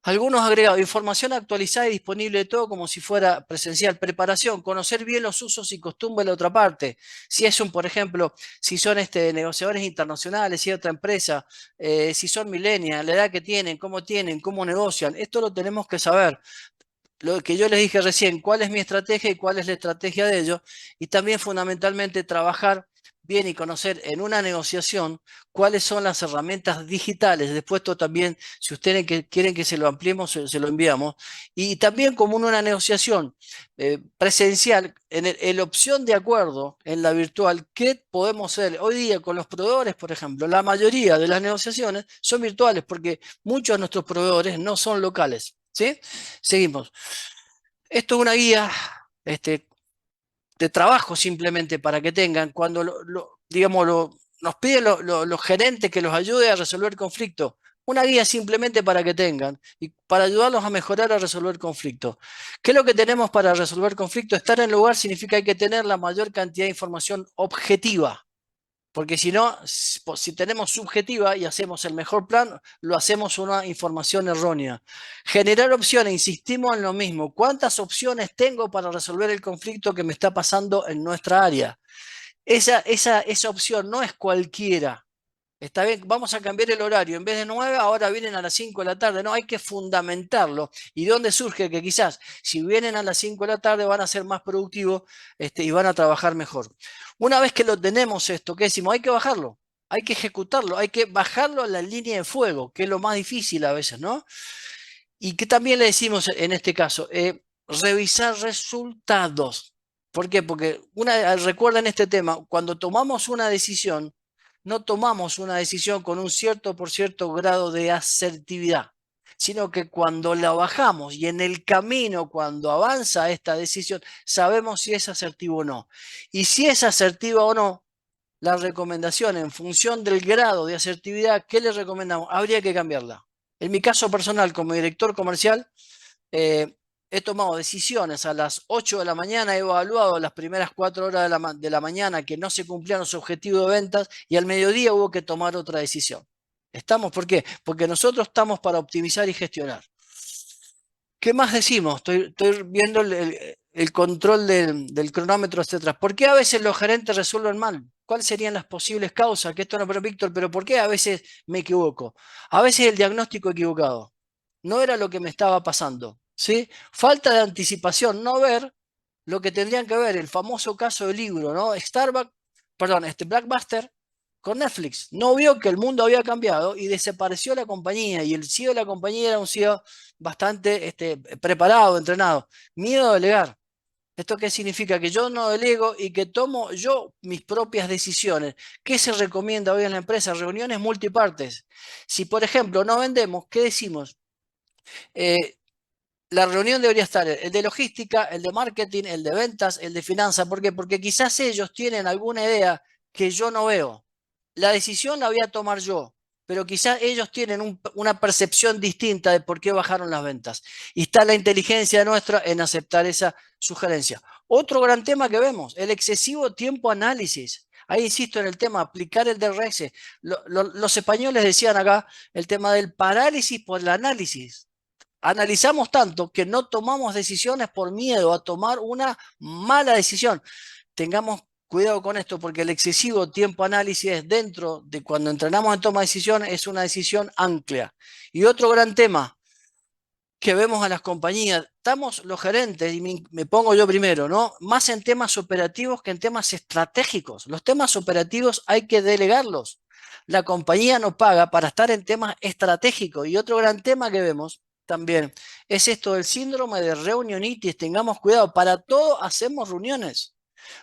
Algunos agregados, información actualizada y disponible de todo como si fuera presencial. Preparación, conocer bien los usos y costumbres de la otra parte. Si es por ejemplo, si son negociadores internacionales, si es otra empresa, si son millennials, la edad que tienen, cómo negocian. Esto lo tenemos que saber. Lo que yo les dije recién, cuál es mi estrategia y cuál es la estrategia de ellos. Y también fundamentalmente trabajar bien y conocer en una negociación cuáles son las herramientas digitales. Después esto también, si ustedes quieren que se lo ampliemos, se lo enviamos. Y también como en una negociación presencial, en la opción de acuerdo, en la virtual, ¿qué podemos hacer? Hoy día con los proveedores, por ejemplo, la mayoría de las negociaciones son virtuales porque muchos de nuestros proveedores no son locales. ¿Sí? Seguimos. Esto es una guía de trabajo simplemente para que tengan, cuando digamos, nos piden los gerentes que los ayude a resolver conflictos. Una guía simplemente para que tengan y para ayudarlos a mejorar a resolver conflictos. ¿Qué es lo que tenemos para resolver conflictos? Estar en el lugar significa que hay que tener la mayor cantidad de información objetiva. Porque si no, si tenemos subjetiva y hacemos el mejor plan, lo hacemos una información errónea. Generar opciones, insistimos en lo mismo. ¿Cuántas opciones tengo para resolver el conflicto que me está pasando en nuestra área? Esa opción no es cualquiera. Está bien, vamos a cambiar el horario. En vez de 9, ahora vienen a las 5 de la tarde. No, hay que fundamentarlo. ¿Y dónde surge que quizás si vienen a las 5 de la tarde van a ser más productivos y van a trabajar mejor? Una vez que lo tenemos esto, ¿qué decimos? Hay que bajarlo, hay que ejecutarlo, hay que bajarlo a la línea de fuego, que es lo más difícil a veces, ¿no? Y que también le decimos en este caso, revisar resultados. ¿Por qué? Porque recuerden este tema, cuando tomamos una decisión, no tomamos una decisión con un cierto por cierto grado de asertividad, sino que cuando la bajamos y en el camino, cuando avanza esta decisión, sabemos si es asertivo o no. Y si es asertiva o no, la recomendación en función del grado de asertividad, ¿qué le recomendamos? Habría que cambiarla. En mi caso personal, como director comercial, eh, he tomado decisiones a las 8 de la mañana, he evaluado las primeras 4 horas de la mañana que no se cumplían los objetivos de ventas y al mediodía hubo que tomar otra decisión. ¿Estamos? ¿Por qué? Porque nosotros estamos para optimizar y gestionar. ¿Qué más decimos? Estoy viendo el control del cronómetro, etcétera. ¿Por qué a veces los gerentes resuelven mal? ¿Cuáles serían las posibles causas? Que esto no, pero Víctor, pero ¿por qué a veces me equivoco? A veces el diagnóstico equivocado. No era lo que me estaba pasando, ¿sí? Falta de anticipación, no ver lo que tendrían que ver, el famoso caso del libro, ¿no? Blackbuster con Netflix. No vio que el mundo había cambiado y desapareció la compañía. Y el CEO de la compañía era un CEO bastante preparado, entrenado. Miedo a delegar. ¿Esto qué significa? Que yo no delego y que tomo yo mis propias decisiones. ¿Qué se recomienda hoy en la empresa? Reuniones multipartes. Si, por ejemplo, no vendemos, ¿qué decimos? La reunión debería estar el de logística, el de marketing, el de ventas, el de finanzas. ¿Por qué? Porque quizás ellos tienen alguna idea que yo no veo. La decisión la voy a tomar yo, pero quizás ellos tienen una percepción distinta de por qué bajaron las ventas. Y está la inteligencia nuestra en aceptar esa sugerencia. Otro gran tema que vemos, el excesivo tiempo análisis. Ahí insisto en el tema, aplicar el DRS. Los españoles decían acá el tema del parálisis por el análisis. Analizamos tanto que no tomamos decisiones por miedo a tomar una mala decisión. Tengamos cuidado con esto porque el excesivo tiempo análisis dentro de cuando entrenamos en toma de decisiones es una decisión ancla. Y otro gran tema que vemos a las compañías, estamos los gerentes, y me pongo yo primero, ¿no? Más en temas operativos que en temas estratégicos. Los temas operativos hay que delegarlos. La compañía no paga para estar en temas estratégicos. Y otro gran tema que vemos también es esto del síndrome de reunionitis. Tengamos cuidado, para todo hacemos reuniones.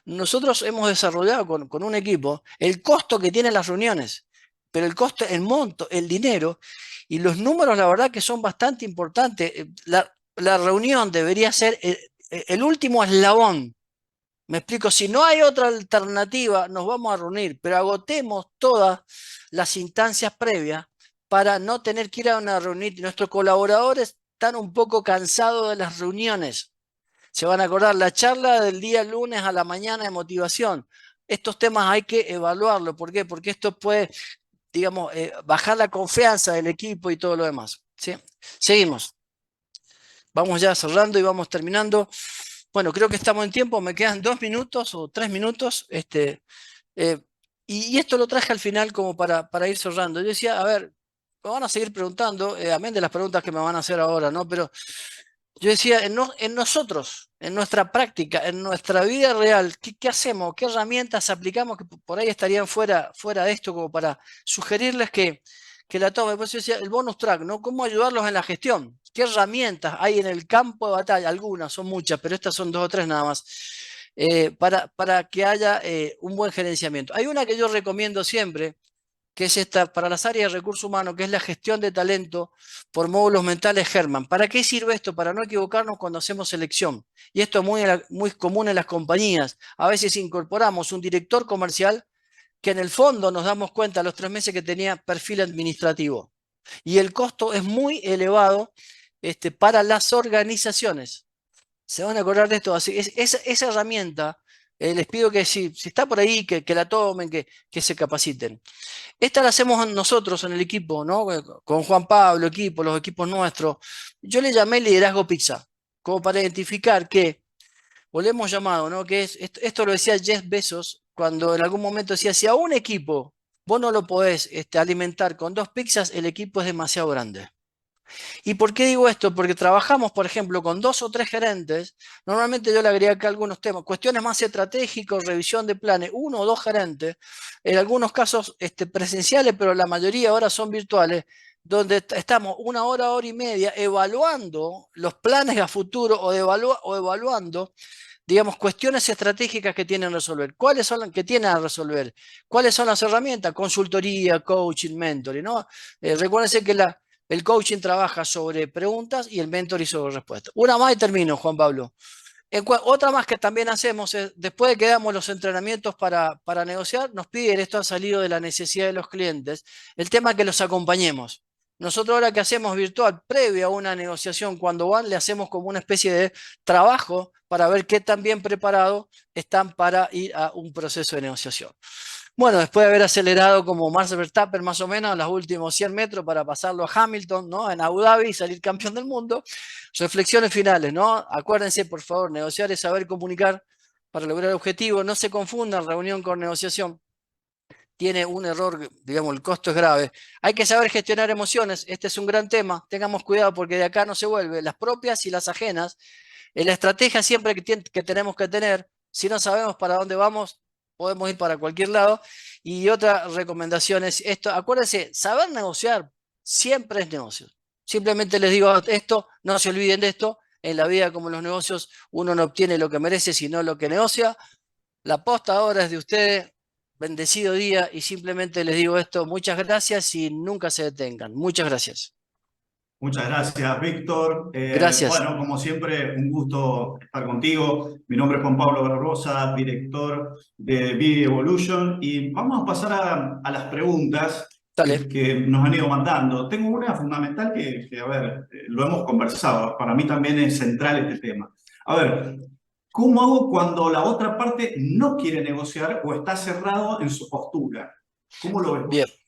Nosotros hemos desarrollado con un equipo el costo que tienen las reuniones, pero el costo, el monto, el dinero y los números, la verdad que son bastante importantes. La reunión debería ser el último eslabón. Me explico, si no hay otra alternativa, nos vamos a reunir, pero agotemos todas las instancias previas para no tener que ir a una reunión. Nuestros colaboradores están un poco cansados de las reuniones. Se van a acordar la charla del día lunes a la mañana de motivación. Estos temas hay que evaluarlo. ¿Por qué? Porque esto puede, digamos, bajar la confianza del equipo y todo lo demás. ¿Sí? Seguimos. Vamos ya cerrando y vamos terminando. Bueno, creo que estamos en tiempo. Me quedan 2 minutos o 3 minutos. Eh, y esto lo traje al final como para ir cerrando. Yo decía, a ver, me van a seguir preguntando, amén de las preguntas que me van a hacer ahora, ¿no? Pero Yo decía, en nosotros, en nuestra práctica, en nuestra vida real, ¿qué hacemos? ¿Qué herramientas aplicamos que por ahí estarían fuera de esto como para sugerirles que la tomen? Por eso decía, el bonus track, ¿no? ¿Cómo ayudarlos en la gestión? ¿Qué herramientas hay en el campo de batalla? Algunas, son muchas, pero estas son 2 o 3 nada más, para que haya un buen gerenciamiento. Hay una que yo recomiendo siempre, que es esta para las áreas de recursos humanos, que es la gestión de talento por módulos mentales Herman. ¿Para qué sirve esto? Para no equivocarnos cuando hacemos selección. Y esto es muy común en las compañías. A veces incorporamos un director comercial que en el fondo nos damos cuenta a los 3 meses que tenía perfil administrativo. Y el costo es muy elevado para las organizaciones. Se van a acordar de esto. Así, esa herramienta, les pido que si está por ahí, que la tomen, que se capaciten. Esta la hacemos nosotros en el equipo, ¿no? Con Juan Pablo, equipo, los equipos nuestros. Yo le llamé liderazgo pizza, como para identificar que, o le hemos llamado, ¿no? Que esto lo decía Jeff Bezos, cuando en algún momento decía, si a un equipo vos no lo podés alimentar con 2 pizzas, el equipo es demasiado grande. ¿Y por qué digo esto? Porque trabajamos, por ejemplo, con 2 o 3 gerentes. Normalmente yo le agregué acá algunos temas, cuestiones más estratégicas, revisión de planes, 1 o 2 gerentes, en algunos casos presenciales, pero la mayoría ahora son virtuales, donde estamos 1 hora, 1 hora y media evaluando los planes a futuro o evaluando, digamos, cuestiones estratégicas que tienen que resolver. ¿Cuáles son las que tienen a resolver? ¿Cuáles son las herramientas? Consultoría, coaching, mentoring, ¿no? Recuérdense que el coaching trabaja sobre preguntas y el mentoring sobre respuestas. Una más y termino, Juan Pablo. Otra más que también hacemos es, después de que damos los entrenamientos para negociar, nos piden, esto ha salido de la necesidad de los clientes, el tema que los acompañemos. Nosotros ahora que hacemos virtual, previo a una negociación, cuando van, le hacemos como una especie de trabajo para ver qué tan bien preparados están para ir a un proceso de negociación. Bueno, después de haber acelerado como Max Verstappen más o menos los últimos 100 metros para pasarlo a Hamilton, ¿no? En Abu Dhabi y salir campeón del mundo, reflexiones finales, ¿no? Acuérdense, por favor, negociar es saber comunicar para lograr el objetivo. No se confundan reunión con negociación. Tiene un error, digamos, el costo es grave. Hay que saber gestionar emociones. Este es un gran tema. Tengamos cuidado porque de acá no se vuelve. Las propias y las ajenas. La estrategia siempre que tenemos que tener, si no sabemos para dónde vamos, podemos ir para cualquier lado. Y otra recomendación es esto, acuérdense, saber negociar siempre es negocio. Simplemente les digo esto, no se olviden de esto. En la vida como en los negocios, uno no obtiene lo que merece, sino lo que negocia. La posta ahora es de ustedes. Bendecido día y simplemente les digo esto, muchas gracias y nunca se detengan. Muchas gracias. Muchas gracias, Víctor. Gracias. Bueno, como siempre, un gusto estar contigo. Mi nombre es Juan Pablo Barbosa, director de Video Evolution, y vamos a pasar a las preguntas Dale. que nos han ido mandando. Tengo una fundamental a ver, lo hemos conversado. Para mí también es central este tema. A ver, ¿cómo hago cuando la otra parte no quiere negociar o está cerrado en su postura? ¿Cómo lo ves Bien. vos?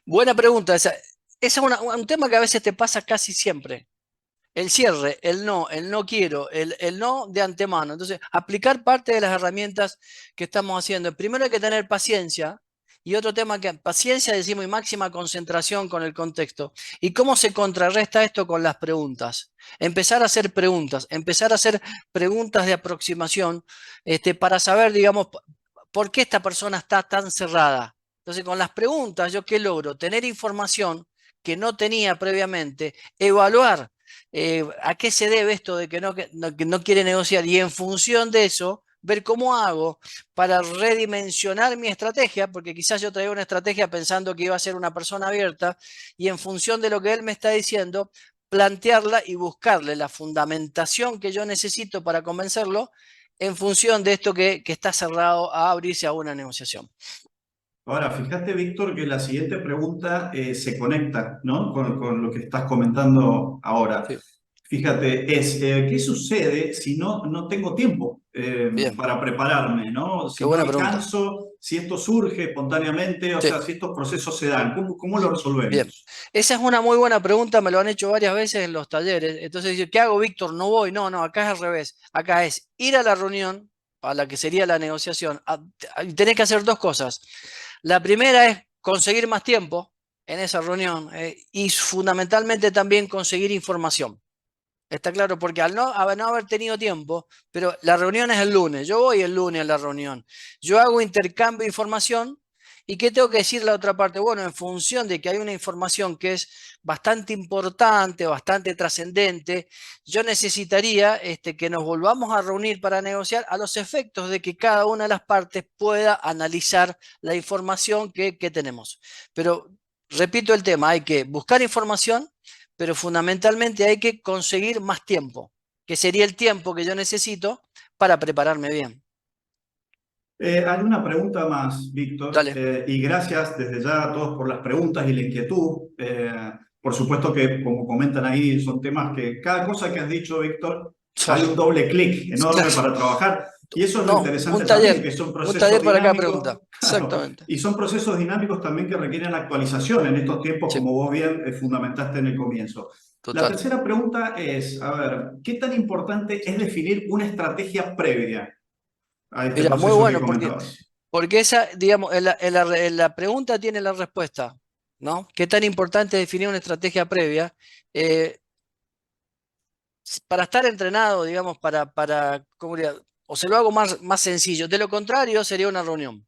Buena pregunta. Esa es un tema que a veces te pasa casi siempre. El cierre, el no quiero, el no de antemano. Entonces, aplicar parte de las herramientas que estamos haciendo. Primero hay que tener paciencia. Y otro tema que paciencia, decimos, y máxima concentración con el contexto. ¿Y cómo se contrarresta esto con las preguntas? Empezar a hacer preguntas de aproximación para saber, digamos, por qué esta persona está tan cerrada. Entonces, con las preguntas, ¿yo qué logro? Tener información que no tenía previamente, evaluar a qué se debe esto de que no quiere negociar y en función de eso, ver cómo hago para redimensionar mi estrategia, porque quizás yo traía una estrategia pensando que iba a ser una persona abierta y en función de lo que él me está diciendo, plantearla y buscarle la fundamentación que yo necesito para convencerlo en función de esto que está cerrado a abrirse a una negociación. Ahora, fíjate, Víctor, que la siguiente pregunta se conecta, ¿no? Con lo que estás comentando ahora. Sí, Fíjate, ¿qué sucede si no tengo tiempo bien, para prepararme, ¿no? qué Si no buena pregunta. alcanzo, si esto surge espontáneamente, o Sí. sea, si estos procesos se dan, ¿cómo lo Bien, resolvemos? esa es una muy buena pregunta, me lo han hecho varias veces en los talleres. Entonces dice, ¿qué hago, Víctor? No voy. No, no, acá es al revés. Acá es ir a la reunión, a la que sería la negociación. Y tenés que hacer 2 cosas. La primera es conseguir más tiempo en esa reunión y fundamentalmente también conseguir información. Está claro, porque al no haber tenido tiempo, pero la reunión es el lunes, yo voy el lunes a la reunión, yo hago intercambio de información y ¿qué tengo que decir la otra parte? Bueno, en función de que hay una información que es bastante importante, bastante trascendente, yo necesitaría que nos volvamos a reunir para negociar a los efectos de que cada una de las partes pueda analizar la información que tenemos. Pero repito el tema, hay que buscar información, pero fundamentalmente hay que conseguir más tiempo, que sería el tiempo que yo necesito para prepararme bien. Hay una pregunta más, Víctor, Dale. y gracias desde ya a todos por las preguntas y la inquietud. Por supuesto que, como comentan ahí, son temas que cada cosa que has dicho, Víctor, hay un doble clic enorme Claro. para trabajar. Y eso es lo No, interesante también, que son un procesos taller para cada dinámicos, pregunta. claro, Exactamente. y son procesos dinámicos también que requieren actualización en estos tiempos, Sí, como vos bien fundamentaste en el comienzo. La total. tercera pregunta es, a ver, ¿qué tan importante es definir una estrategia previa a este Mira, muy proceso que bueno, comentabas? porque esa, digamos, en la pregunta tiene la respuesta, ¿no? ¿Qué tan importante es definir una estrategia previa? Eh, para estar entrenado, digamos, ¿cómo diría? O se lo hago más sencillo. De lo contrario, sería una reunión.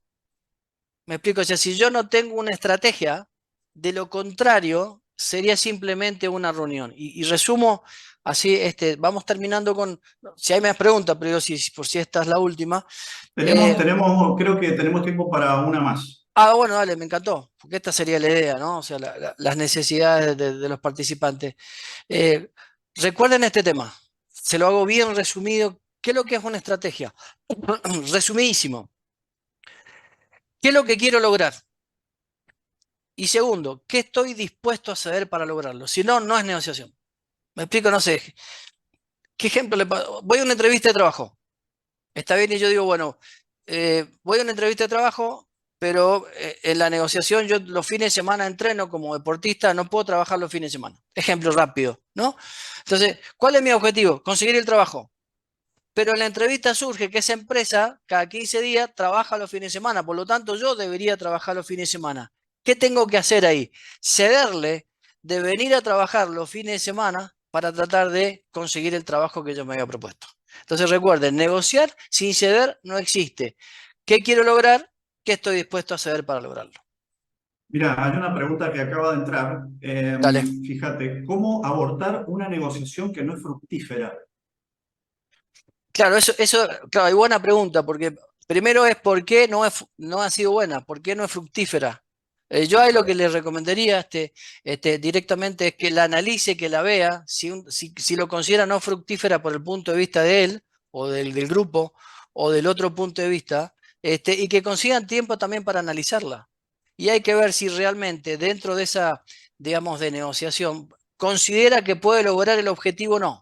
Me explico, o sea, si yo no tengo una estrategia, de lo contrario, sería simplemente una reunión. Y resumo así, vamos terminando con, si hay más preguntas, pero yo por si esta es la última. Tenemos, Eh, creo que tenemos tiempo para una más. bueno, dale, me encantó, porque esta sería la idea, ¿no? O sea, las necesidades de los participantes. Eh, recuerden este tema, se lo hago bien resumido. ¿Qué es lo que es una estrategia? Resumidísimo. ¿Qué es lo que quiero lograr? Y segundo, ¿qué estoy dispuesto a ceder para lograrlo? Si no, no es negociación. Me explico, no sé. ¿Qué ejemplo voy a una entrevista de trabajo. Está bien y yo digo, bueno, voy a una entrevista de trabajo, pero en la negociación yo los fines de semana entreno como deportista, no puedo trabajar los fines de semana. Ejemplo rápido, ¿no? Entonces, ¿cuál es mi objetivo? Conseguir el trabajo. Pero en la entrevista surge que esa empresa cada 15 días trabaja los fines de semana, por lo tanto yo debería trabajar los fines de semana. ¿Qué tengo que hacer ahí? Cederle de venir a trabajar los fines de semana para tratar de conseguir el trabajo que yo me había propuesto. Entonces recuerden, negociar sin ceder no existe. ¿Qué quiero lograr? ¿Qué estoy dispuesto a ceder para lograrlo? Mira, hay una pregunta que acaba de entrar. Dale. Fíjate, ¿cómo abortar una negociación que no es fructífera? Claro, claro, hay buena pregunta, porque primero es por qué no ha sido buena, por qué no es fructífera. Yo ahí lo que le recomendaría directamente es que la analice, que la vea, si lo considera no fructífera por el punto de vista de él, o del grupo, o del otro punto de vista, y que consigan tiempo también para analizarla. Y hay que ver si realmente dentro de esa, digamos, de negociación, considera que puede lograr el objetivo o no.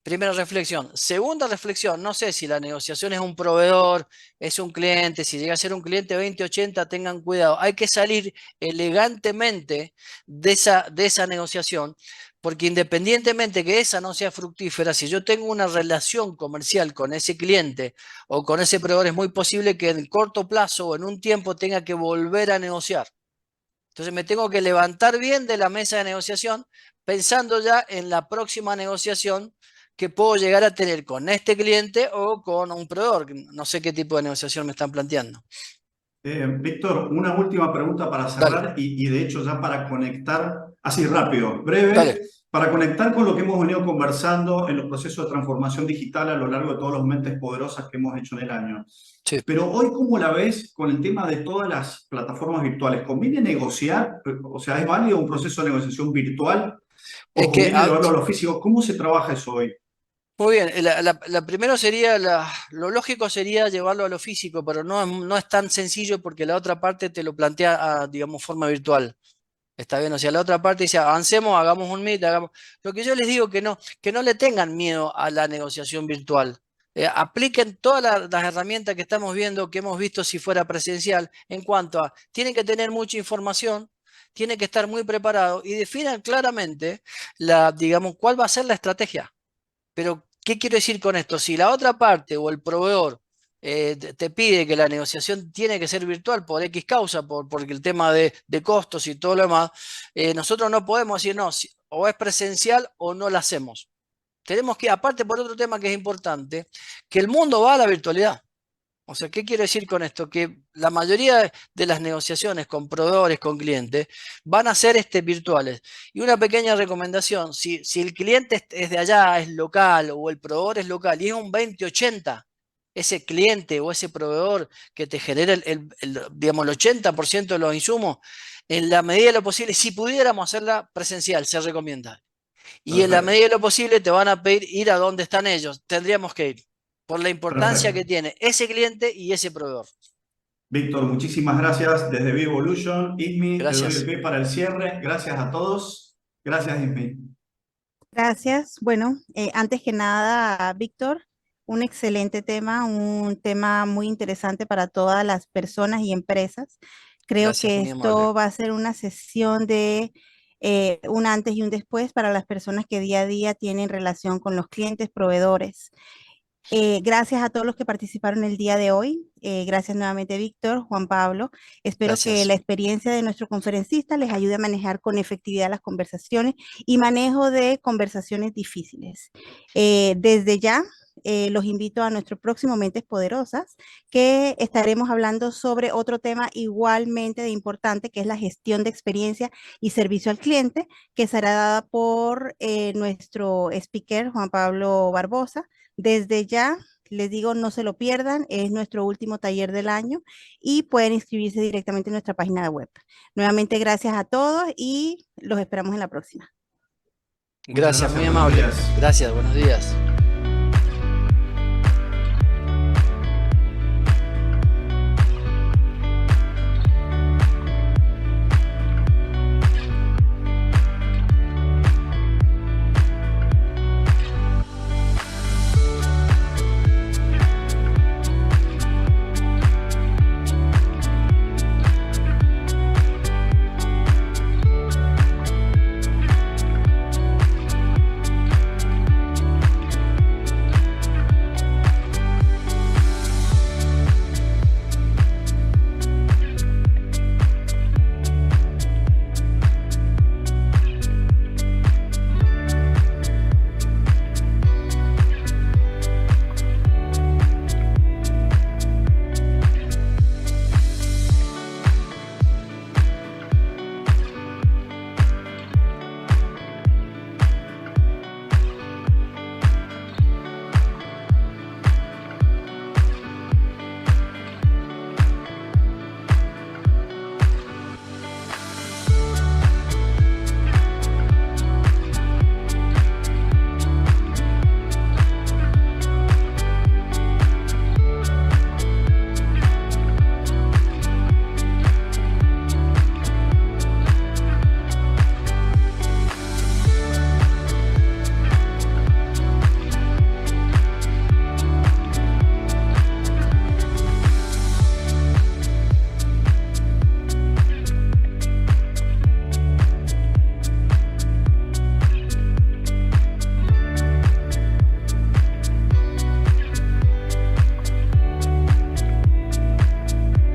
Primera reflexión. Segunda reflexión, no sé si la negociación es un proveedor, es un cliente, si llega a ser un cliente 2080, tengan cuidado. Hay que salir elegantemente de esa negociación, porque independientemente que esa no sea fructífera, si yo tengo una relación comercial con ese cliente o con ese proveedor, es muy posible que en corto plazo o en un tiempo tenga que volver a negociar. Entonces me tengo que levantar bien de la mesa de negociación pensando ya en la próxima negociación que puedo llegar a tener con este cliente o con un proveedor. No sé qué tipo de negociación me están planteando. Víctor, una última pregunta para Dale, cerrar y de hecho ya para conectar, así rápido, dale. breve, para conectar con lo que hemos venido conversando en los procesos de transformación digital a lo largo de todos los mentes poderosas que hemos hecho en el año. Sí. Pero hoy, ¿cómo la ves con el tema de todas las plataformas virtuales? ¿Conviene negociar? O sea, ¿es válido un proceso de negociación virtual o Es que, conviene llevarlo a lo físico? ¿Cómo se trabaja eso hoy? muy bien, la primero sería, lo lógico sería llevarlo a lo físico, pero no es tan sencillo porque la otra parte te lo plantea a, digamos, forma virtual. Está bien, o sea, la otra parte dice, avancemos, hagamos un meet, hagamos. Lo que yo les digo que no le tengan miedo a la negociación virtual. Apliquen todas las herramientas que estamos viendo, que hemos visto si fuera presencial, en cuanto a, tienen que tener mucha información, tienen que estar muy preparados y definan claramente digamos, cuál va a ser la estrategia. Pero, ¿qué quiero decir con esto? Si la otra parte o el proveedor te pide que la negociación tiene que ser virtual por X causa, porque el tema de costos y todo lo demás, nosotros no podemos decir no, o es presencial o no la hacemos. tenemos que, aparte por otro tema que es importante, que el mundo va a la virtualidad. O sea, ¿qué quiero decir con esto? Que la mayoría de las negociaciones con proveedores, con clientes, van a ser virtuales. Y una pequeña recomendación, si el cliente es de allá, es local, o el proveedor es local, y es un 20-80, ese cliente o ese proveedor que te genera digamos, el 80% de los insumos, en la medida de lo posible, si pudiéramos hacerla presencial, se recomienda. Y en la Perfecto, medida de lo posible te van a pedir ir a donde están ellos. Tendríamos que ir por la importancia que perfecto. tiene ese cliente y ese proveedor. Víctor, muchísimas gracias desde Vivolution. Ismi, te doy el Gracias. pie para el cierre. Gracias a todos. Gracias, Ismi. Gracias. Bueno, antes que nada, Víctor, un excelente tema, un tema muy interesante para todas las personas y empresas. Creo Gracias, que muy amable. esto va a ser una sesión de un antes y un después para las personas que día a día tienen relación con los clientes, proveedores. Gracias a todos los que participaron el día de hoy. Gracias nuevamente, Víctor, Juan Pablo. Espero que la Gracias. experiencia de nuestro conferencista les ayude a manejar con efectividad las conversaciones y manejo de conversaciones difíciles. Desde ya, los invito a nuestro próximo Mentes Poderosas, que estaremos hablando sobre otro tema igualmente de importante, que es la gestión de experiencia y servicio al cliente, que será dada por nuestro speaker, Juan Pablo Barbosa. Desde ya, les digo, no se lo pierdan, es nuestro último taller del año y pueden inscribirse directamente en nuestra página de web. Nuevamente, gracias a todos y los esperamos en la próxima. Muchas Gracias, gracias, muy buenos amable. días. Gracias, buenos días.